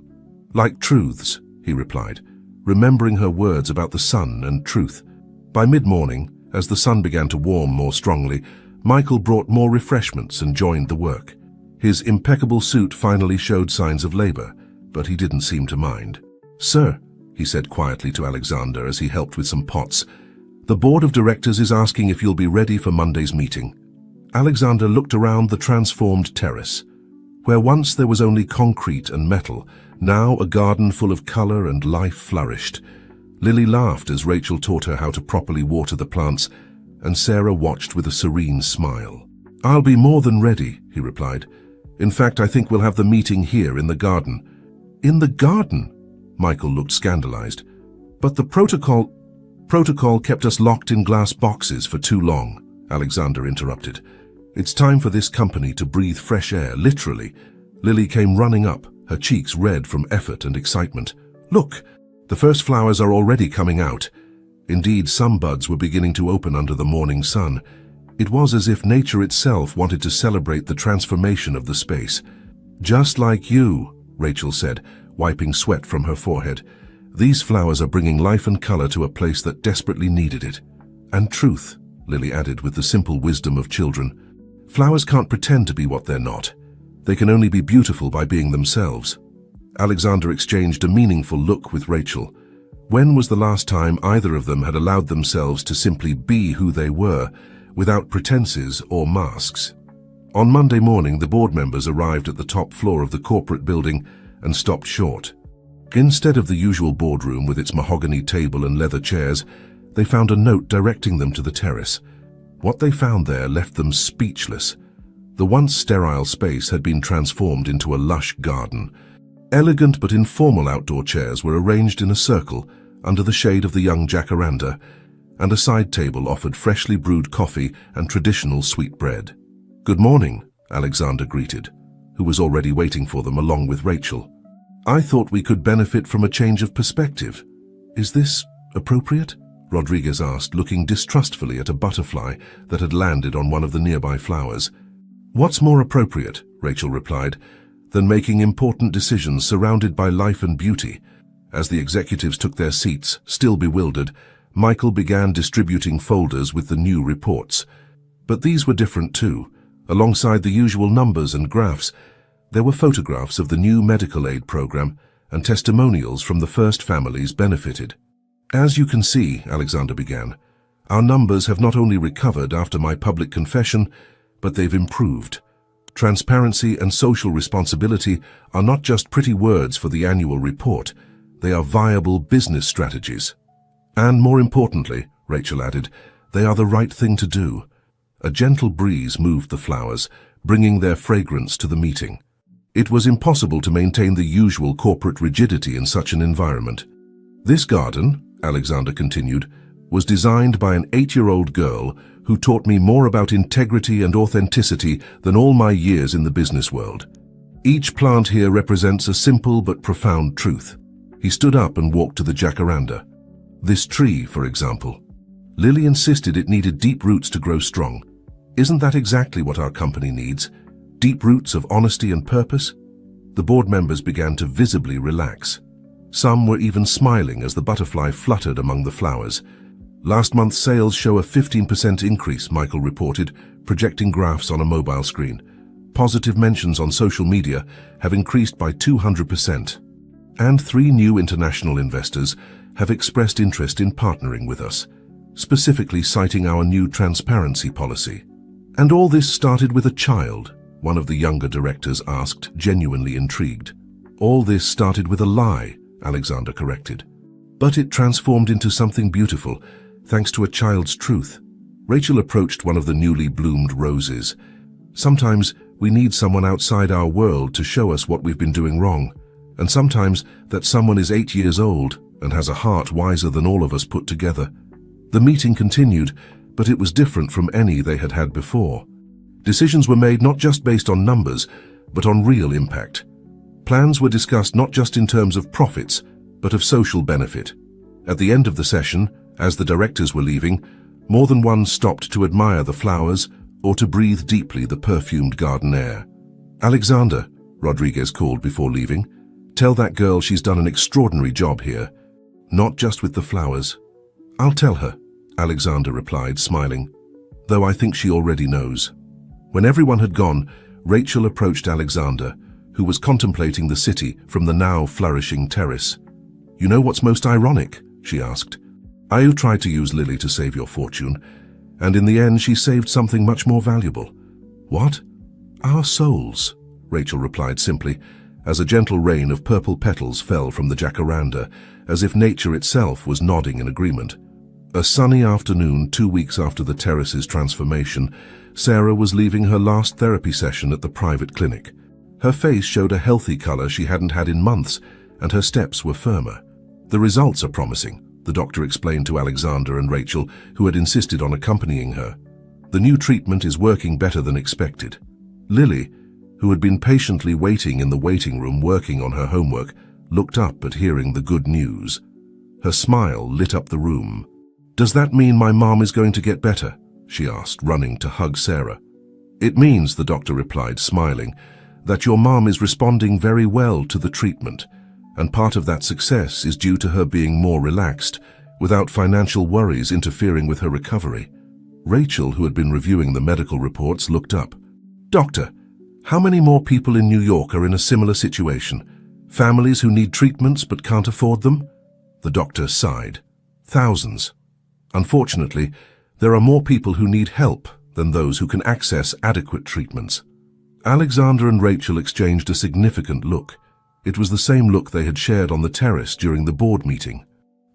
"Like truths," he replied, remembering her words about the sun and truth. By mid-morning, as the sun began to warm more strongly, Michael brought more refreshments and joined the work. His impeccable suit finally showed signs of labor, but he didn't seem to mind. "Sir," he said quietly to Alexander as he helped with some pots, "the board of directors is asking if you'll be ready for Monday's meeting." Alexander looked around the transformed terrace. Where once there was only concrete and metal, now a garden full of color and life flourished. Lily laughed as Rachel taught her how to properly water the plants, and Sarah watched with a serene smile. "I'll be more than ready," he replied. "In fact, I think we'll have the meeting here in the garden." "In the garden?" Michael looked scandalized. "But the protocol kept us locked in glass boxes for too long," Alexander interrupted. "It's time for this company to breathe fresh air, literally." Lily came running up, her cheeks red from effort and excitement. "Look, the first flowers are already coming out." Indeed, some buds were beginning to open under the morning sun. It was as if nature itself wanted to celebrate the transformation of the space. "Just like you," Rachel said, wiping sweat from her forehead. "These flowers are bringing life and color to a place that desperately needed it." "And truth," Lily added with the simple wisdom of children. "Flowers can't pretend to be what they're not. They can only be beautiful by being themselves." Alexander exchanged a meaningful look with Rachel. When was the last time either of them had allowed themselves to simply be who they were, without pretenses or masks? On Monday morning, the board members arrived at the top floor of the corporate building and stopped short. Instead of the usual boardroom with its mahogany table and leather chairs, they found a note directing them to the terrace. What they found there left them speechless. The once sterile space had been transformed into a lush garden. Elegant but informal outdoor chairs were arranged in a circle under the shade of the young jacaranda, and a side table offered freshly brewed coffee and traditional sweet bread. "Good morning," Alexander greeted, who was already waiting for them along with Rachel. "I thought we could benefit from a change of perspective. Is this appropriate?" Rodriguez asked, looking distrustfully at a butterfly that had landed on one of the nearby flowers. "What's more appropriate," Rachel replied, "than making important decisions surrounded by life and beauty?" As the executives took their seats, still bewildered, Michael began distributing folders with the new reports. But these were different too. Alongside the usual numbers and graphs, there were photographs of the new medical aid program and testimonials from the first families benefited. "As you can see," Alexander began, "our numbers have not only recovered after my public confession, but they've improved. Transparency and social responsibility are not just pretty words for the annual report, they are viable business strategies. And more importantly," Rachel added, "they are the right thing to do." A gentle breeze moved the flowers, bringing their fragrance to the meeting. It was impossible to maintain the usual corporate rigidity in such an environment. "This garden," Alexander continued, "was designed by an 8-year-old girl who taught me more about integrity and authenticity than all my years in the business world. Each plant here represents a simple but profound truth." He stood up and walked to the jacaranda. "This tree, for example. Lily insisted it needed deep roots to grow strong. Isn't that exactly what our company needs? Deep roots of honesty and purpose?" The board members began to visibly relax. Some were even smiling as the butterfly fluttered among the flowers. "Last month's sales show a 15% increase," Michael reported, projecting graphs on a mobile screen. "Positive mentions on social media have increased by 200%. And 3 new international investors have expressed interest in partnering with us, specifically citing our new transparency policy." "And all this started with a child?" one of the younger directors asked, genuinely intrigued. "All this started with a lie," Alexander corrected. "But it transformed into something beautiful, thanks to a child's truth." Rachel approached one of the newly bloomed roses. "Sometimes we need someone outside our world to show us what we've been doing wrong, and sometimes that someone is 8 years old and has a heart wiser than all of us put together." The meeting continued, but it was different from any they had had before. Decisions were made not just based on numbers, but on real impact. Plans were discussed not just in terms of profits, but of social benefit. At the end of the session, as the directors were leaving, more than one stopped to admire the flowers or to breathe deeply the perfumed garden air. "Alexander," Rodriguez called before leaving, "tell that girl she's done an extraordinary job here. Not just with the flowers." "I'll tell her," Alexander replied, smiling, "though I think she already knows." When everyone had gone, Rachel approached Alexander, who was contemplating the city from the now flourishing terrace. "You know what's most ironic?" she asked. "I tried to use Lily to save your fortune, and in the end she saved something much more valuable." "What?" "Our souls," Rachel replied simply, as a gentle rain of purple petals fell from the jacaranda, as if nature itself was nodding in agreement. A sunny afternoon 2 weeks after the terrace's transformation, Sarah was leaving her last therapy session at the private clinic. Her face showed a healthy color she hadn't had in months, and her steps were firmer. "The results are promising," the doctor explained to Alexander and Rachel, who had insisted on accompanying her. "The new treatment is working better than expected." Lily, who had been patiently waiting in the waiting room working on her homework, looked up at hearing the good news. Her smile lit up the room. "Does that mean my mom is going to get better?" she asked, running to hug Sarah. "It means," the doctor replied, smiling, "that your mom is responding very well to the treatment, and part of that success is due to her being more relaxed, without financial worries interfering with her recovery." Rachel, who had been reviewing the medical reports, looked up. "Doctor, how many more people in New York are in a similar situation? Families who need treatments but can't afford them?" The doctor sighed. "Thousands. Unfortunately, there are more people who need help than those who can access adequate treatments." Alexander and Rachel exchanged a significant look. It was the same look they had shared on the terrace during the board meeting.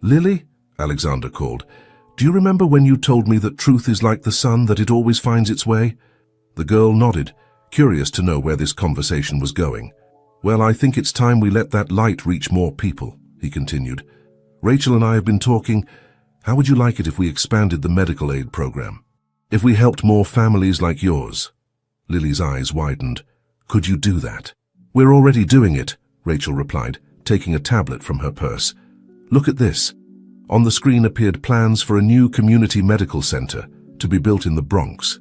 "Lily," Alexander called, "do you remember when you told me that truth is like the sun, that it always finds its way?" The girl nodded, curious to know where this conversation was going. "Well, I think it's time we let that light reach more people," he continued. "Rachel and I have been talking. How would you like it if we expanded the medical aid program? If we helped more families like yours?" Lily's eyes widened. "Could you do that?" "We're already doing it," Rachel replied, taking a tablet from her purse. "Look at this." On the screen appeared plans for a new community medical center to be built in the Bronx.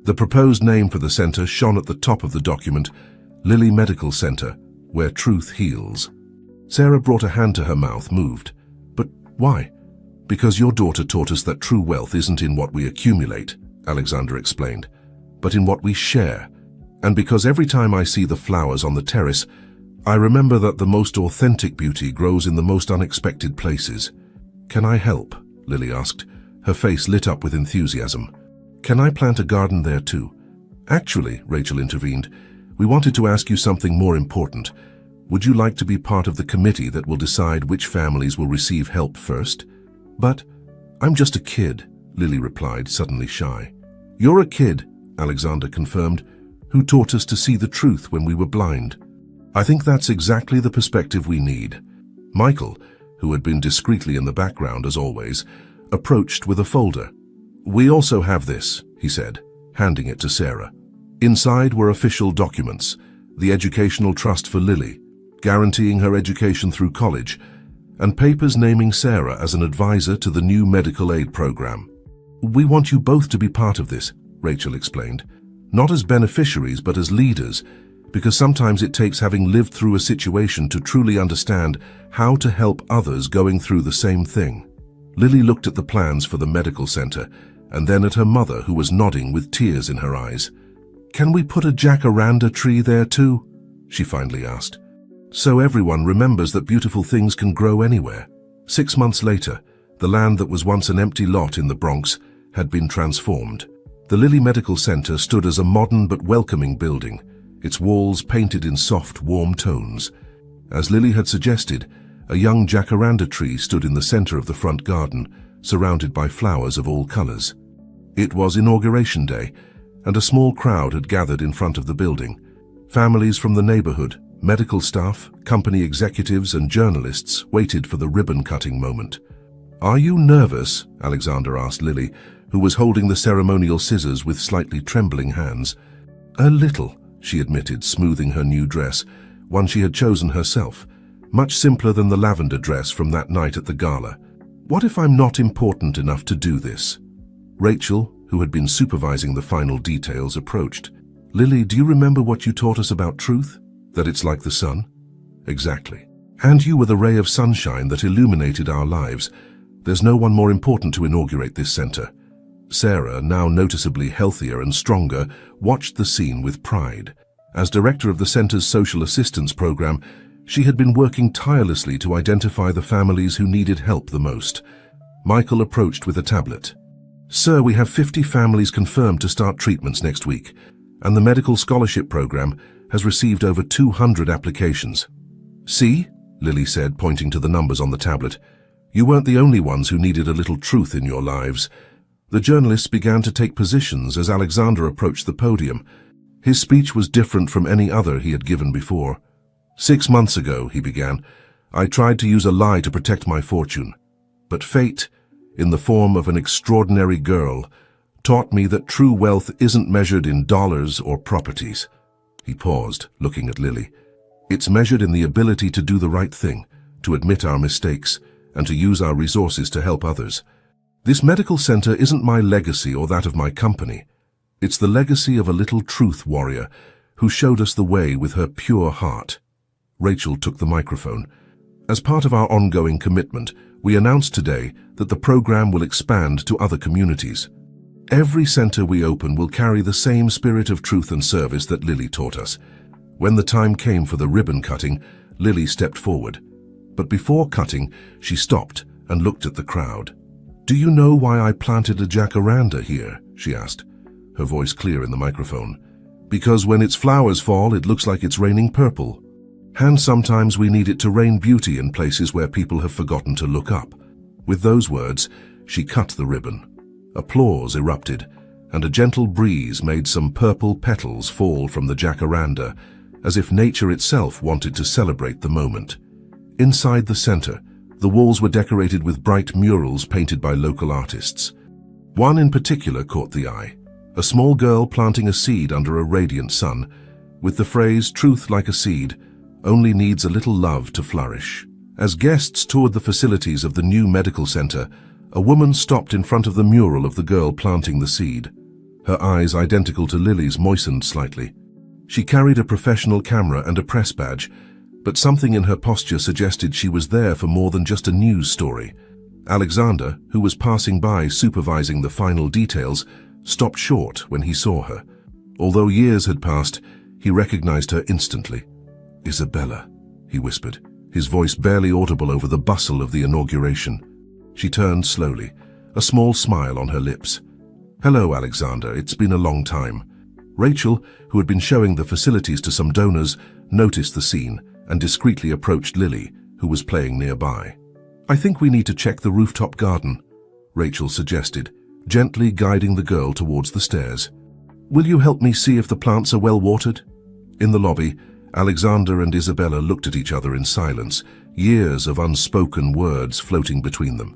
The proposed name for the center shone at the top of the document: Lily Medical Center, where truth heals. Sarah brought a hand to her mouth, moved. "But why?" "Because your daughter taught us that true wealth isn't in what we accumulate," Alexander explained, "but in what we share. And because every time I see the flowers on the terrace, I remember that the most authentic beauty grows in the most unexpected places." "Can I help?" Lily asked, her face lit up with enthusiasm. "Can I plant a garden there too?" "Actually," Rachel intervened, "we wanted to ask you something more important. Would you like to be part of the committee that will decide which families will receive help first?" "But I'm just a kid," Lily replied, suddenly shy. "You're a kid," Alexander confirmed, "who taught us to see the truth when we were blind." "I think that's exactly the perspective we need." Michael, who had been discreetly in the background as always, approached with a folder. "We also have this," he said, handing it to Sarah. Inside were official documents: the educational trust for Lily, guaranteeing her education through college, and papers naming Sarah as an advisor to the new medical aid program. "We want you both to be part of this," Rachel explained. "Not as beneficiaries, but as leaders, because sometimes it takes having lived through a situation to truly understand how to help others going through the same thing." Lily looked at the plans for the medical center, and then at her mother, who was nodding with tears in her eyes. "Can we put a jacaranda tree there too?" she finally asked. "So everyone remembers that beautiful things can grow anywhere." 6 months later, the land that was once an empty lot in the Bronx had been transformed. The Lily Medical Center stood as a modern but welcoming building, its walls painted in soft, warm tones. As Lily had suggested, a young jacaranda tree stood in the center of the front garden, surrounded by flowers of all colors. It was inauguration day, and a small crowd had gathered in front of the building. Families from the neighborhood, medical staff, company executives, and journalists waited for the ribbon-cutting moment. "Are you nervous?" Alexander asked Lily, who was holding the ceremonial scissors with slightly trembling hands. "A little," she admitted, smoothing her new dress, one she had chosen herself, much simpler than the lavender dress from that night at the gala. "What if I'm not important enough to do this?" Rachel, who had been supervising the final details, approached. "Lily, do you remember what you taught us about truth? That it's like the sun?" "Exactly. And you were the ray of sunshine that illuminated our lives. There's no one more important to inaugurate this center." Sarah, now noticeably healthier and stronger, watched the scene with pride. As director of the center's social assistance program, she had been working tirelessly to identify the families who needed help the most. Michael approached with a tablet. "Sir, we have 50 families confirmed to start treatments next week, and the medical scholarship program has received over 200 applications." "See?" Lily said, pointing to the numbers on the tablet. "You weren't the only ones who needed a little truth in your lives." The journalists began to take positions as Alexander approached the podium. His speech was different from any other he had given before. "6 months ago," he began, "I tried to use a lie to protect my fortune. But fate, in the form of an extraordinary girl, taught me that true wealth isn't measured in dollars or properties." He paused, looking at Lily. "It's measured in the ability to do the right thing, to admit our mistakes, and to use our resources to help others. This medical center isn't my legacy or that of my company. It's the legacy of a little truth warrior who showed us the way with her pure heart." Rachel took the microphone. "As part of our ongoing commitment, we announced today that the program will expand to other communities. Every center we open will carry the same spirit of truth and service that Lily taught us." When the time came for the ribbon cutting, Lily stepped forward. But before cutting, she stopped and looked at the crowd. "Do you know why I planted a jacaranda here?" she asked, her voice clear in the microphone. "Because when its flowers fall, it looks like it's raining purple. And sometimes we need it to rain beauty in places where people have forgotten to look up." With those words, she cut the ribbon. Applause erupted, and a gentle breeze made some purple petals fall from the jacaranda, as if nature itself wanted to celebrate the moment. Inside the center, the walls were decorated with bright murals painted by local artists. One in particular caught the eye, a small girl planting a seed under a radiant sun, with the phrase, "Truth like a seed, only needs a little love to flourish." As guests toured the facilities of the new medical center, a woman stopped in front of the mural of the girl planting the seed. Her eyes, identical to Lily's, moistened slightly. She carried a professional camera and a press badge, but something in her posture suggested she was there for more than just a news story. Alexander, who was passing by supervising the final details, stopped short when he saw her. Although years had passed, he recognized her instantly. "Isabella," he whispered, his voice barely audible over the bustle of the inauguration. She turned slowly, a small smile on her lips. "Hello, Alexander, it's been a long time." Rachel, who had been showing the facilities to some donors, noticed the scene and discreetly approached Lily, who was playing nearby. "I think we need to check the rooftop garden," Rachel suggested, gently guiding the girl towards the stairs. "Will you help me see if the plants are well watered?" In the lobby, Alexander and Isabella looked at each other in silence, years of unspoken words floating between them.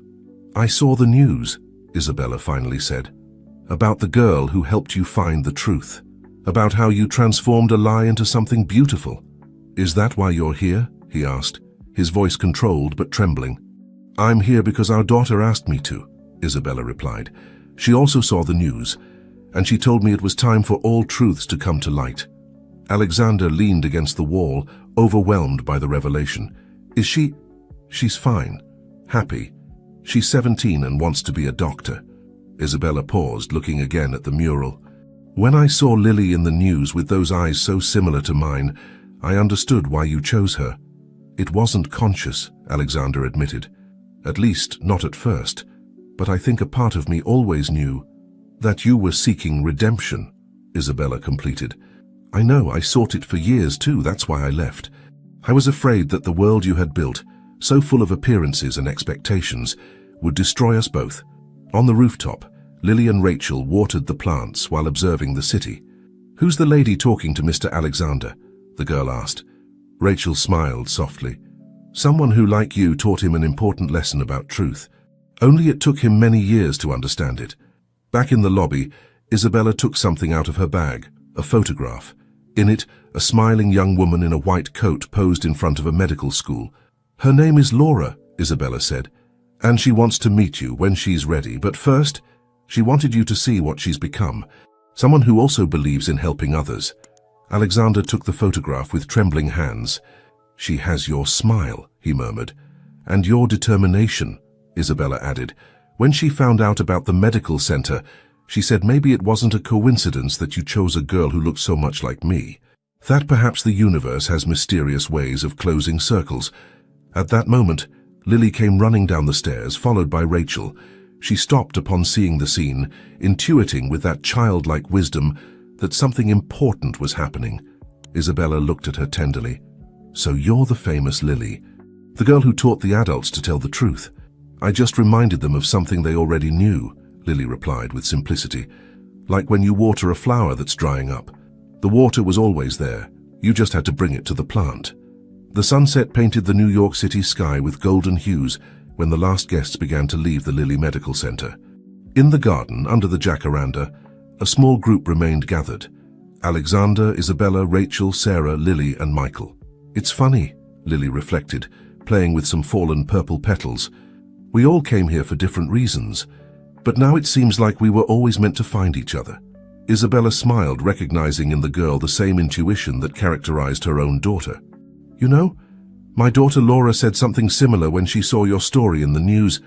"I saw the news," Isabella finally said, "about the girl who helped you find the truth, about how you transformed a lie into something beautiful. Is that why you're here?" he asked, his voice controlled but trembling. "I'm here because our daughter asked me to," Isabella replied. "She also saw the news, and she told me it was time for all truths to come to light." Alexander leaned against the wall, overwhelmed by the revelation. "Is she—" "She's fine. Happy. She's 17 and wants to be a doctor." Isabella paused, looking again at the mural. "When I saw Lily in the news with those eyes so similar to mine, I understood why you chose her." "It wasn't conscious," Alexander admitted. "At least, not at first. But I think a part of me always knew that you were seeking redemption," Isabella completed. "I know, I sought it for years too, that's why I left. I was afraid that the world you had built, so full of appearances and expectations, would destroy us both." On the rooftop, Lily and Rachel watered the plants while observing the city. "Who's the lady talking to Mr. Alexander?" the girl asked. Rachel smiled softly. "Someone who, like you, taught him an important lesson about truth. Only it took him many years to understand it." Back in the lobby, Isabella took something out of her bag, a photograph. In it, a smiling young woman in a white coat posed in front of a medical school. "Her name is Laura," Isabella said, "and she wants to meet you when she's ready. But first, she wanted you to see what she's become, someone who also believes in helping others." Alexander took the photograph with trembling hands. "She has your smile," he murmured. "And your determination," Isabella added. "When she found out about the medical center, she said maybe it wasn't a coincidence that you chose a girl who looked so much like me. That perhaps the universe has mysterious ways of closing circles." At that moment, Lily came running down the stairs, followed by Rachel. She stopped upon seeing the scene, intuiting with that childlike wisdom that something important was happening. Isabella looked at her tenderly. "So you're the famous Lily, the girl who taught the adults to tell the truth." "I just reminded them of something they already knew," Lily replied with simplicity. "Like when you water a flower that's drying up. The water was always there. You just had to bring it to the plant." The sunset painted the New York City sky with golden hues when the last guests began to leave the Lily Medical Center. In the garden, under the jacaranda, a small group remained gathered. Alexander, Isabella, Rachel, Sarah, Lily, and Michael. "It's funny," Lily reflected, playing with some fallen purple petals. "We all came here for different reasons, but now it seems like we were always meant to find each other." Isabella smiled, recognizing in the girl the same intuition that characterized her own daughter. "You know, my daughter Laura said something similar when she saw your story in the news.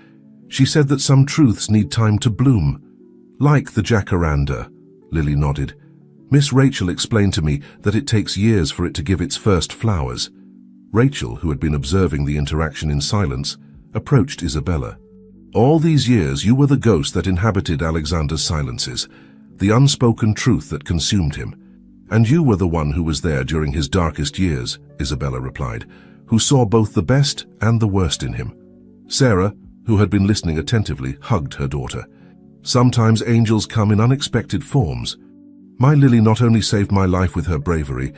She said that some truths need time to bloom." "Like the jacaranda," Lily nodded. "Miss Rachel explained to me that it takes years for it to give its first flowers." Rachel, who had been observing the interaction in silence, approached Isabella. "All these years you were the ghost that inhabited Alexander's silences, the unspoken truth that consumed him. And you were the one who was there during his darkest years," Isabella replied, "who saw both the best and the worst in him." Sarah, who had been listening attentively, hugged her daughter. Sometimes angels come in unexpected forms. My Lily not only saved my life with her bravery,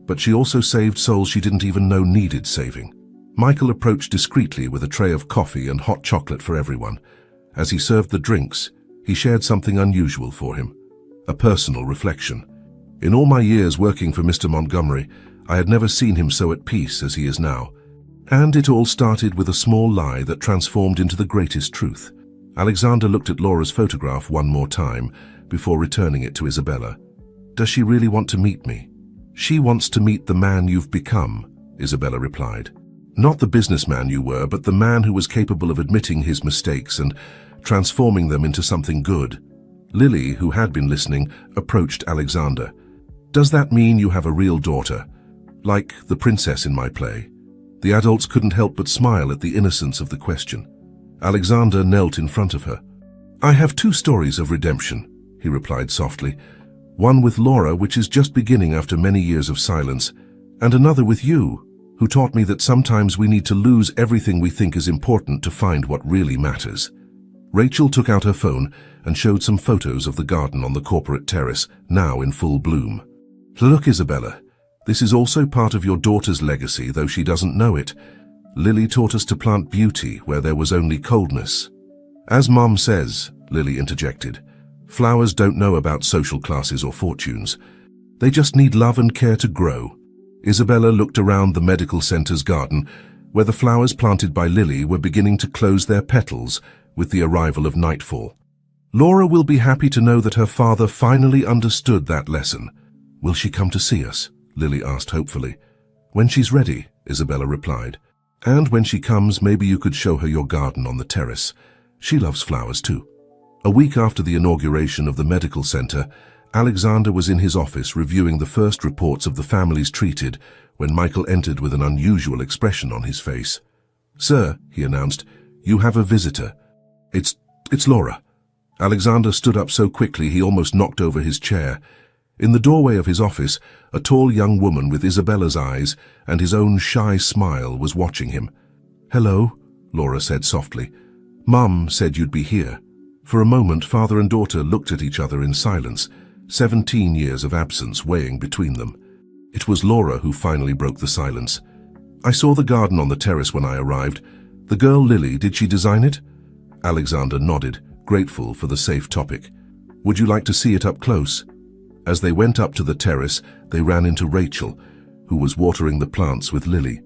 but she also saved souls she didn't even know needed saving. Michael approached discreetly with a tray of coffee and hot chocolate for everyone. As he served the drinks, he shared something unusual for him, a personal reflection. In all my years working for Mr. Montgomery, I had never seen him so at peace as he is now. And it all started with a small lie that transformed into the greatest truth. Alexander looked at Laura's photograph one more time before returning it to Isabella. Does she really want to meet me? She wants to meet the man you've become, Isabella replied. Not the businessman you were, but the man who was capable of admitting his mistakes and transforming them into something good. Lily, who had been listening, approached Alexander. Does that mean you have a real daughter? Like the princess in my play? The adults couldn't help but smile at the innocence of the question. Alexander knelt in front of her. I have 2 stories of redemption, he replied softly. One with Laura, which is just beginning after many years of silence, and another with you, who taught me that sometimes we need to lose everything we think is important to find what really matters. Rachel took out her phone and showed some photos of the garden on the corporate terrace, now in full bloom. Look, Isabella, this is also part of your daughter's legacy, though she doesn't know it. Lily taught us to plant beauty where there was only coldness. As Mom says, Lily interjected, flowers don't know about social classes or fortunes. They just need love and care to grow. Isabella looked around the medical center's garden, where the flowers planted by Lily were beginning to close their petals with the arrival of nightfall. Laura will be happy to know that her father finally understood that lesson. Will she come to see us? Lily asked hopefully. When she's ready, Isabella replied. And when she comes, maybe you could show her your garden on the terrace. She loves flowers too. A week after the inauguration of the medical center, Alexander was in his office reviewing the first reports of the families treated when Michael entered with an unusual expression on his face. Sir, he announced, you have a visitor. It's Laura. Alexander stood up so quickly he almost knocked over his chair. In the doorway of his office, a tall young woman with Isabella's eyes and his own shy smile was watching him. Hello, Laura said softly. Mum said you'd be here. For a moment, father and daughter looked at each other in silence, 17 years of absence weighing between them. It was Laura who finally broke the silence. I saw the garden on the terrace when I arrived. The girl Lily, did she design it? Alexander nodded, grateful for the safe topic. Would you like to see it up close? As they went up to the terrace, they ran into Rachel, who was watering the plants with Lily.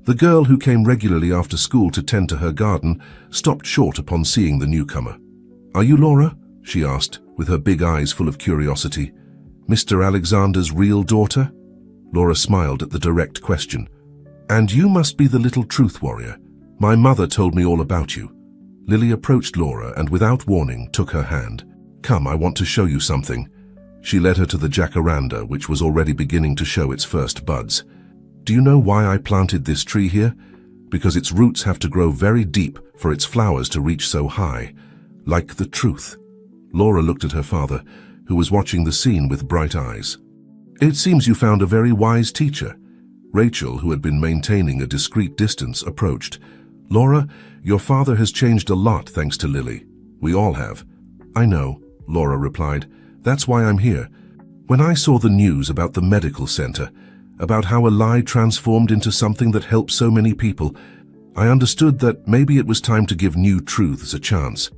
The girl, who came regularly after school to tend to her garden, stopped short upon seeing the newcomer. Are you Laura? She asked, with her big eyes full of curiosity. Mr. Alexander's real daughter? Laura smiled at the direct question. And you must be the little truth warrior. My mother told me all about you. Lily approached Laura and without warning took her hand. Come, I want to show you something. She led her to the jacaranda, which was already beginning to show its first buds. Do you know why I planted this tree here? Because its roots have to grow very deep for its flowers to reach so high. Like the truth. Laura looked at her father, who was watching the scene with bright eyes. It seems you found a very wise teacher. Rachel, who had been maintaining a discreet distance, approached. Laura, your father has changed a lot thanks to Lily. We all have. I know, Laura replied. That's why I'm here. When I saw the news about the medical center, about how a lie transformed into something that helped so many people, I understood that maybe it was time to give new truths a chance.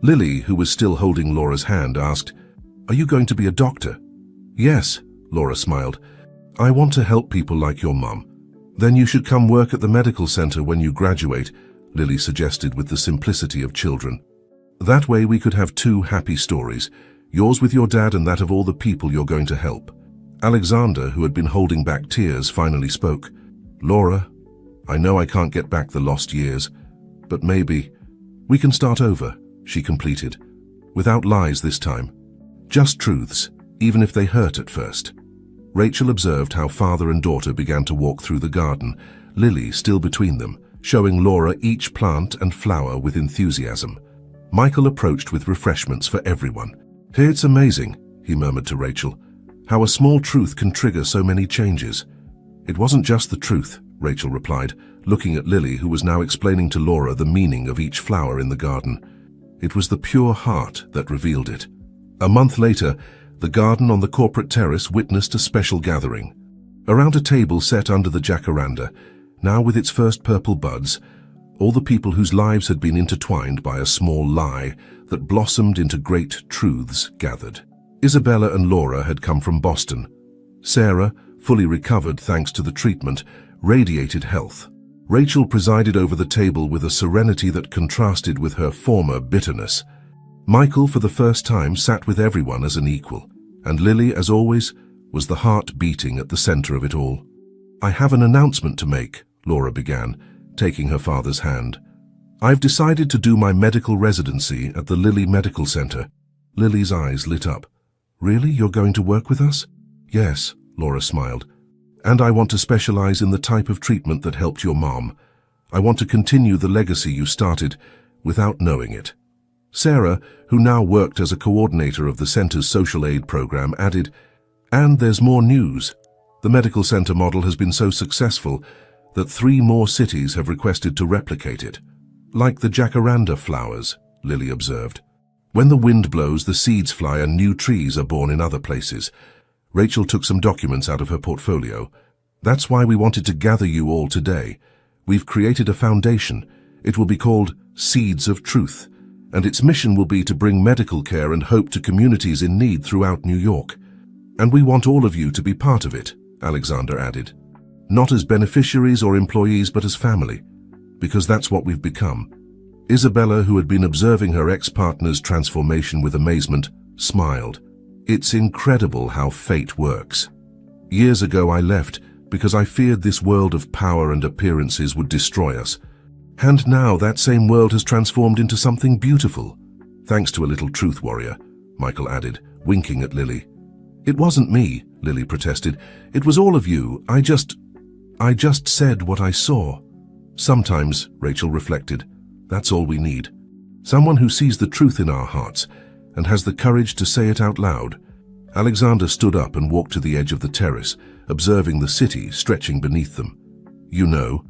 Lily, who was still holding Laura's hand, asked, Are you going to be a doctor? Yes, Laura smiled. I want to help people like your mum. Then you should come work at the medical center when you graduate, Lily suggested with the simplicity of children. That way we could have 2 happy stories, yours with your dad and that of all the people you're going to help. Alexander, who had been holding back tears, finally spoke. Laura, I know I can't get back the lost years, but maybe we can start over, she completed, without lies this time. Just truths, even if they hurt at first. Rachel observed how father and daughter began to walk through the garden, Lily still between them, showing Laura each plant and flower with enthusiasm. Michael approached with refreshments for everyone. Hey, it's amazing, he murmured to Rachel, how a small truth can trigger so many changes. It wasn't just the truth, Rachel replied, looking at Lily, who was now explaining to Laura the meaning of each flower in the garden. It was the pure heart that revealed it. A month later, the garden on the corporate terrace witnessed a special gathering. Around a table set under the jacaranda, now with its first purple buds, all the people whose lives had been intertwined by a small lie that blossomed into great truths gathered. Isabella and Laura had come from Boston. Sarah, fully recovered thanks to the treatment, radiated health. Rachel presided over the table with a serenity that contrasted with her former bitterness. Michael, for the first time, sat with everyone as an equal, and Lily, as always, was the heart beating at the center of it all. "I have an announcement to make," Laura began, taking her father's hand. "I've decided to do my medical residency at the Lilly Medical Center." Lily's eyes lit up. "Really? You're going to work with us?" "Yes," Laura smiled. "And I want to specialize in the type of treatment that helped your mom. I want to continue the legacy you started without knowing it." Sarah, who now worked as a coordinator of the center's social aid program, added, "And there's more news. The medical center model has been so successful that 3 more cities have requested to replicate it. Like the jacaranda flowers," Lily observed. "When the wind blows, the seeds fly and new trees are born in other places." Rachel took some documents out of her portfolio. "That's why we wanted to gather you all today. We've created a foundation. It will be called Seeds of Truth, and its mission will be to bring medical care and hope to communities in need throughout New York. And we want all of you to be part of it," Alexander added. "Not as beneficiaries or employees, but as family, because that's what we've become." Isabella, who had been observing her ex-partner's transformation with amazement, smiled. "It's incredible how fate works. Years ago I left because I feared this world of power and appearances would destroy us. And now that same world has transformed into something beautiful. Thanks to a little truth warrior," Michael added, winking at Lily. "It wasn't me," Lily protested. "It was all of you. I just said what I saw." "Sometimes," Rachel reflected, "that's all we need. Someone who sees the truth in our hearts and has the courage to say it out loud." Alexander stood up and walked to the edge of the terrace, observing the city stretching beneath them. "You know,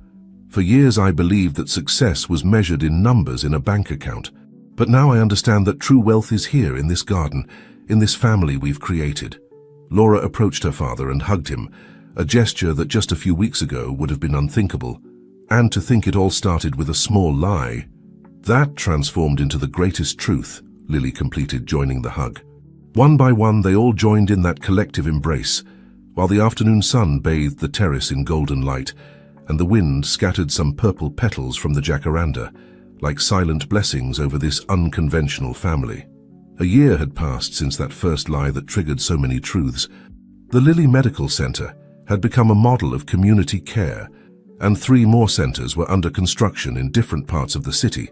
for years I believed that success was measured in numbers in a bank account. But now I understand that true wealth is here in this garden, in this family we've created." Laura approached her father and hugged him, a gesture that just a few weeks ago would have been unthinkable. And to think it all started with a small lie. "That transformed into the greatest truth," Lily completed, joining the hug. One by one, they all joined in that collective embrace, while the afternoon sun bathed the terrace in golden light, and the wind scattered some purple petals from the jacaranda, like silent blessings over this unconventional family. A year had passed since that first lie that triggered so many truths. The Lilly Medical Center had become a model of community care, and 3 more centers were under construction in different parts of the city.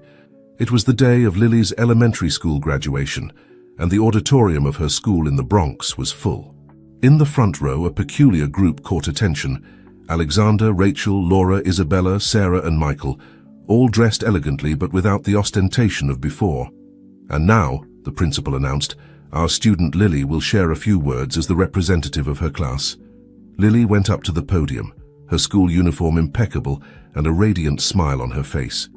It was the day of Lily's elementary school graduation, and the auditorium of her school in the Bronx was full. In the front row, a peculiar group caught attention. Alexander, Rachel, Laura, Isabella, Sarah, and Michael, all dressed elegantly but without the ostentation of before. "And now," the principal announced, "our student Lily will share a few words as the representative of her class." Lily went up to the podium, her school uniform impeccable and a radiant smile on her face.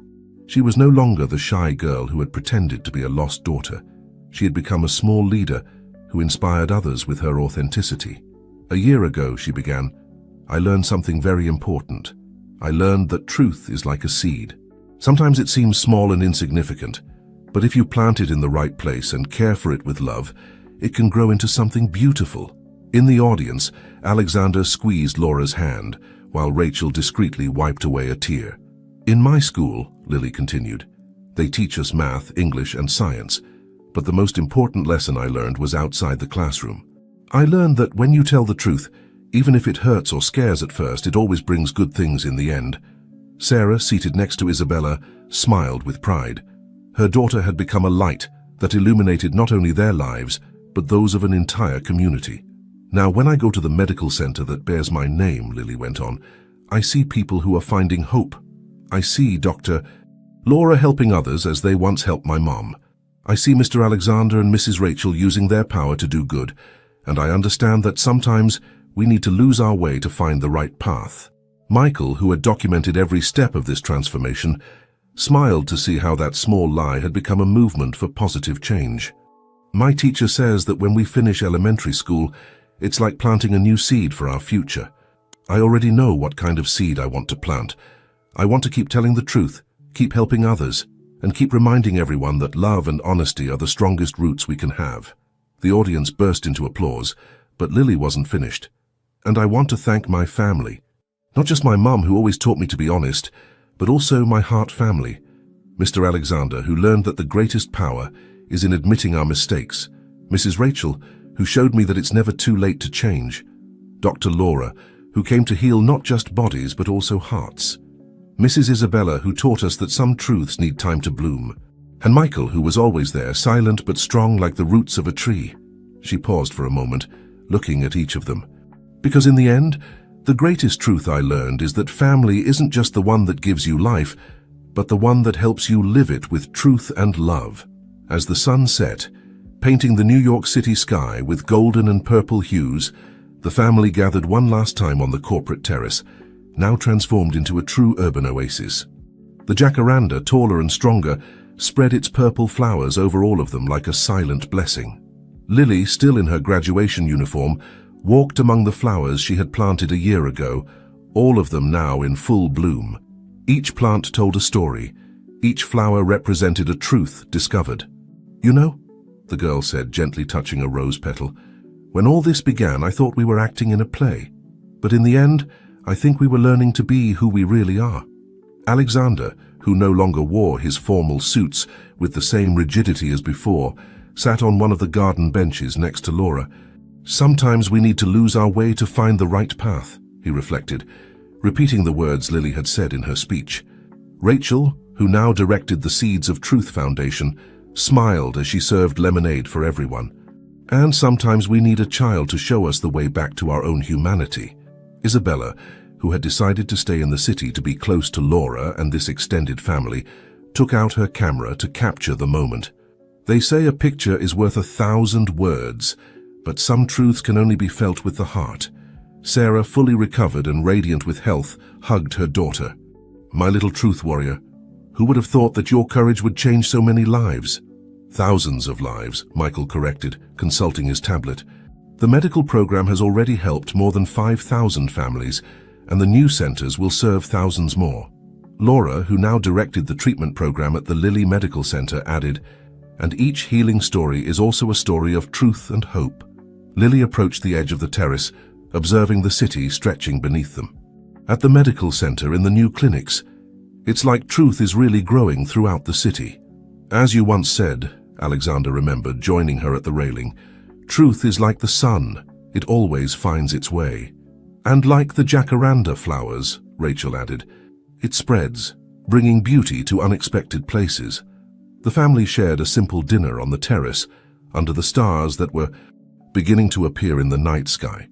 She was no longer the shy girl who had pretended to be a lost daughter. She had become a small leader who inspired others with her authenticity. "A year ago," she began, "I learned something very important. I learned that truth is like a seed. Sometimes it seems small and insignificant, but if you plant it in the right place and care for it with love, it can grow into something beautiful." In the audience, Alexander squeezed Laura's hand, while Rachel discreetly wiped away a tear. "In my school," Lily continued, "they teach us math, English, and science, but the most important lesson I learned was outside the classroom. I learned that when you tell the truth, even if it hurts or scares at first, it always brings good things in the end." Sarah, seated next to Isabella, smiled with pride. Her daughter had become a light that illuminated not only their lives, but those of an entire community. "Now, when I go to the medical center that bears my name," Lily went on, "I see people who are finding hope. I see Dr. Laura helping others as they once helped my mom. I see Mr. Alexander and Mrs. Rachel using their power to do good, and I understand that sometimes we need to lose our way to find the right path." Michael, who had documented every step of this transformation, smiled to see how that small lie had become a movement for positive change. My teacher says that when we finish elementary school, it's like planting a new seed for our future. I already know what kind of seed I want to plant. I want to keep telling the truth, keep helping others, and keep reminding everyone that love and honesty are the strongest roots we can have. The audience burst into applause, but Lily wasn't finished. And I want to thank my family. Not just my mum, who always taught me to be honest, but also my heart family. Mr. Alexander, who learned that the greatest power is in admitting our mistakes. Mrs. Rachel, who showed me that it's never too late to change. Dr. Laura, who came to heal not just bodies but also hearts. Mrs. Isabella, who taught us that some truths need time to bloom. And Michael, who was always there, silent but strong like the roots of a tree. She paused for a moment, looking at each of them. Because in the end, the greatest truth I learned is that family isn't just the one that gives you life, but the one that helps you live it with truth and love. As the sun set, painting the New York City sky with golden and purple hues, the family gathered one last time on the corporate terrace, now transformed into a true urban oasis. The jacaranda, taller and stronger, spread its purple flowers over all of them like a silent blessing. Lily, still in her graduation uniform, walked among the flowers she had planted a year ago, all of them now in full bloom. Each plant told a story. Each flower represented a truth discovered. "You know," the girl said, gently touching a rose petal, "when all this began, I thought we were acting in a play. But in the end, I think we were learning to be who we really are." Alexander, who no longer wore his formal suits with the same rigidity as before, sat on one of the garden benches next to Laura. "Sometimes we need to lose our way to find the right path," he reflected, repeating the words Lily had said in her speech. Rachel, who now directed the Seeds of Truth Foundation, smiled as she served lemonade for everyone. "And sometimes we need a child to show us the way back to our own humanity." Isabella, who had decided to stay in the city to be close to Laura and this extended family, took out her camera to capture the moment. "They say a picture is worth 1,000 words, but some truths can only be felt with the heart." Sarah, fully recovered and radiant with health, hugged her daughter. "My little truth warrior, who would have thought that your courage would change so many lives?" "Thousands of lives," Michael corrected, consulting his tablet. "The medical program has already helped more than 5,000 families, and the new centers will serve thousands more." Laura, who now directed the treatment program at the Lilly Medical Center, added, "And each healing story is also a story of truth and hope." Lily approached the edge of the terrace, observing the city stretching beneath them. At the medical center, in the new clinics, it's like truth is really growing throughout the city. "As you once said," Alexander remembered, joining her at the railing, "truth is like the sun, it always finds its way." "And like the jacaranda flowers," Rachel added, "it spreads, bringing beauty to unexpected places." The family shared a simple dinner on the terrace, under the stars that were beginning to appear in the night sky.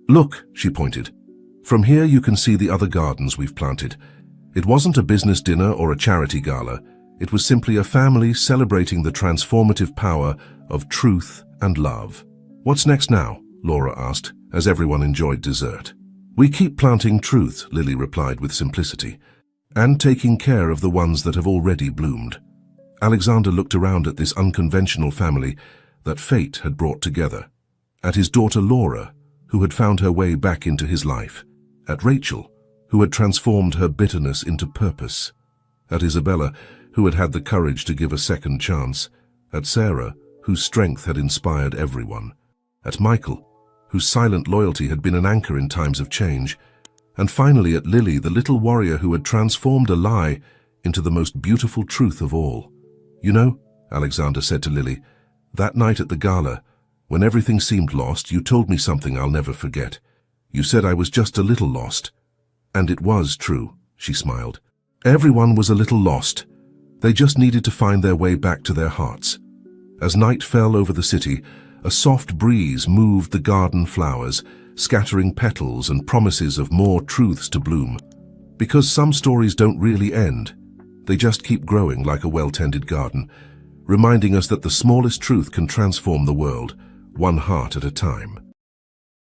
"Look," she pointed. "From here you can see the other gardens we've planted. It wasn't a business dinner or a charity gala. It was simply a family celebrating the transformative power of truth and love." "What's next now?" Laura asked, as everyone enjoyed dessert. "We keep planting truth," Lily replied with simplicity, "and taking care of the ones that have already bloomed." Alexander looked around at this unconventional family that fate had brought together. At his daughter Laura, who had found her way back into his life. At Rachel, who had transformed her bitterness into purpose. At Isabella, who had had the courage to give a second chance. At Sarah, whose strength had inspired everyone. At Michael, whose silent loyalty had been an anchor in times of change. And finally at Lily, the little warrior who had transformed a lie into the most beautiful truth of all. "You know," Alexander said to Lily, "that night at the gala, when everything seemed lost, you told me something I'll never forget. You said I was just a little lost." "And it was true," she smiled. "Everyone was a little lost. They just needed to find their way back to their hearts." As night fell over the city, a soft breeze moved the garden flowers, scattering petals and promises of more truths to bloom. Because some stories don't really end. They just keep growing like a well-tended garden, reminding us that the smallest truth can transform the world, one heart at a time.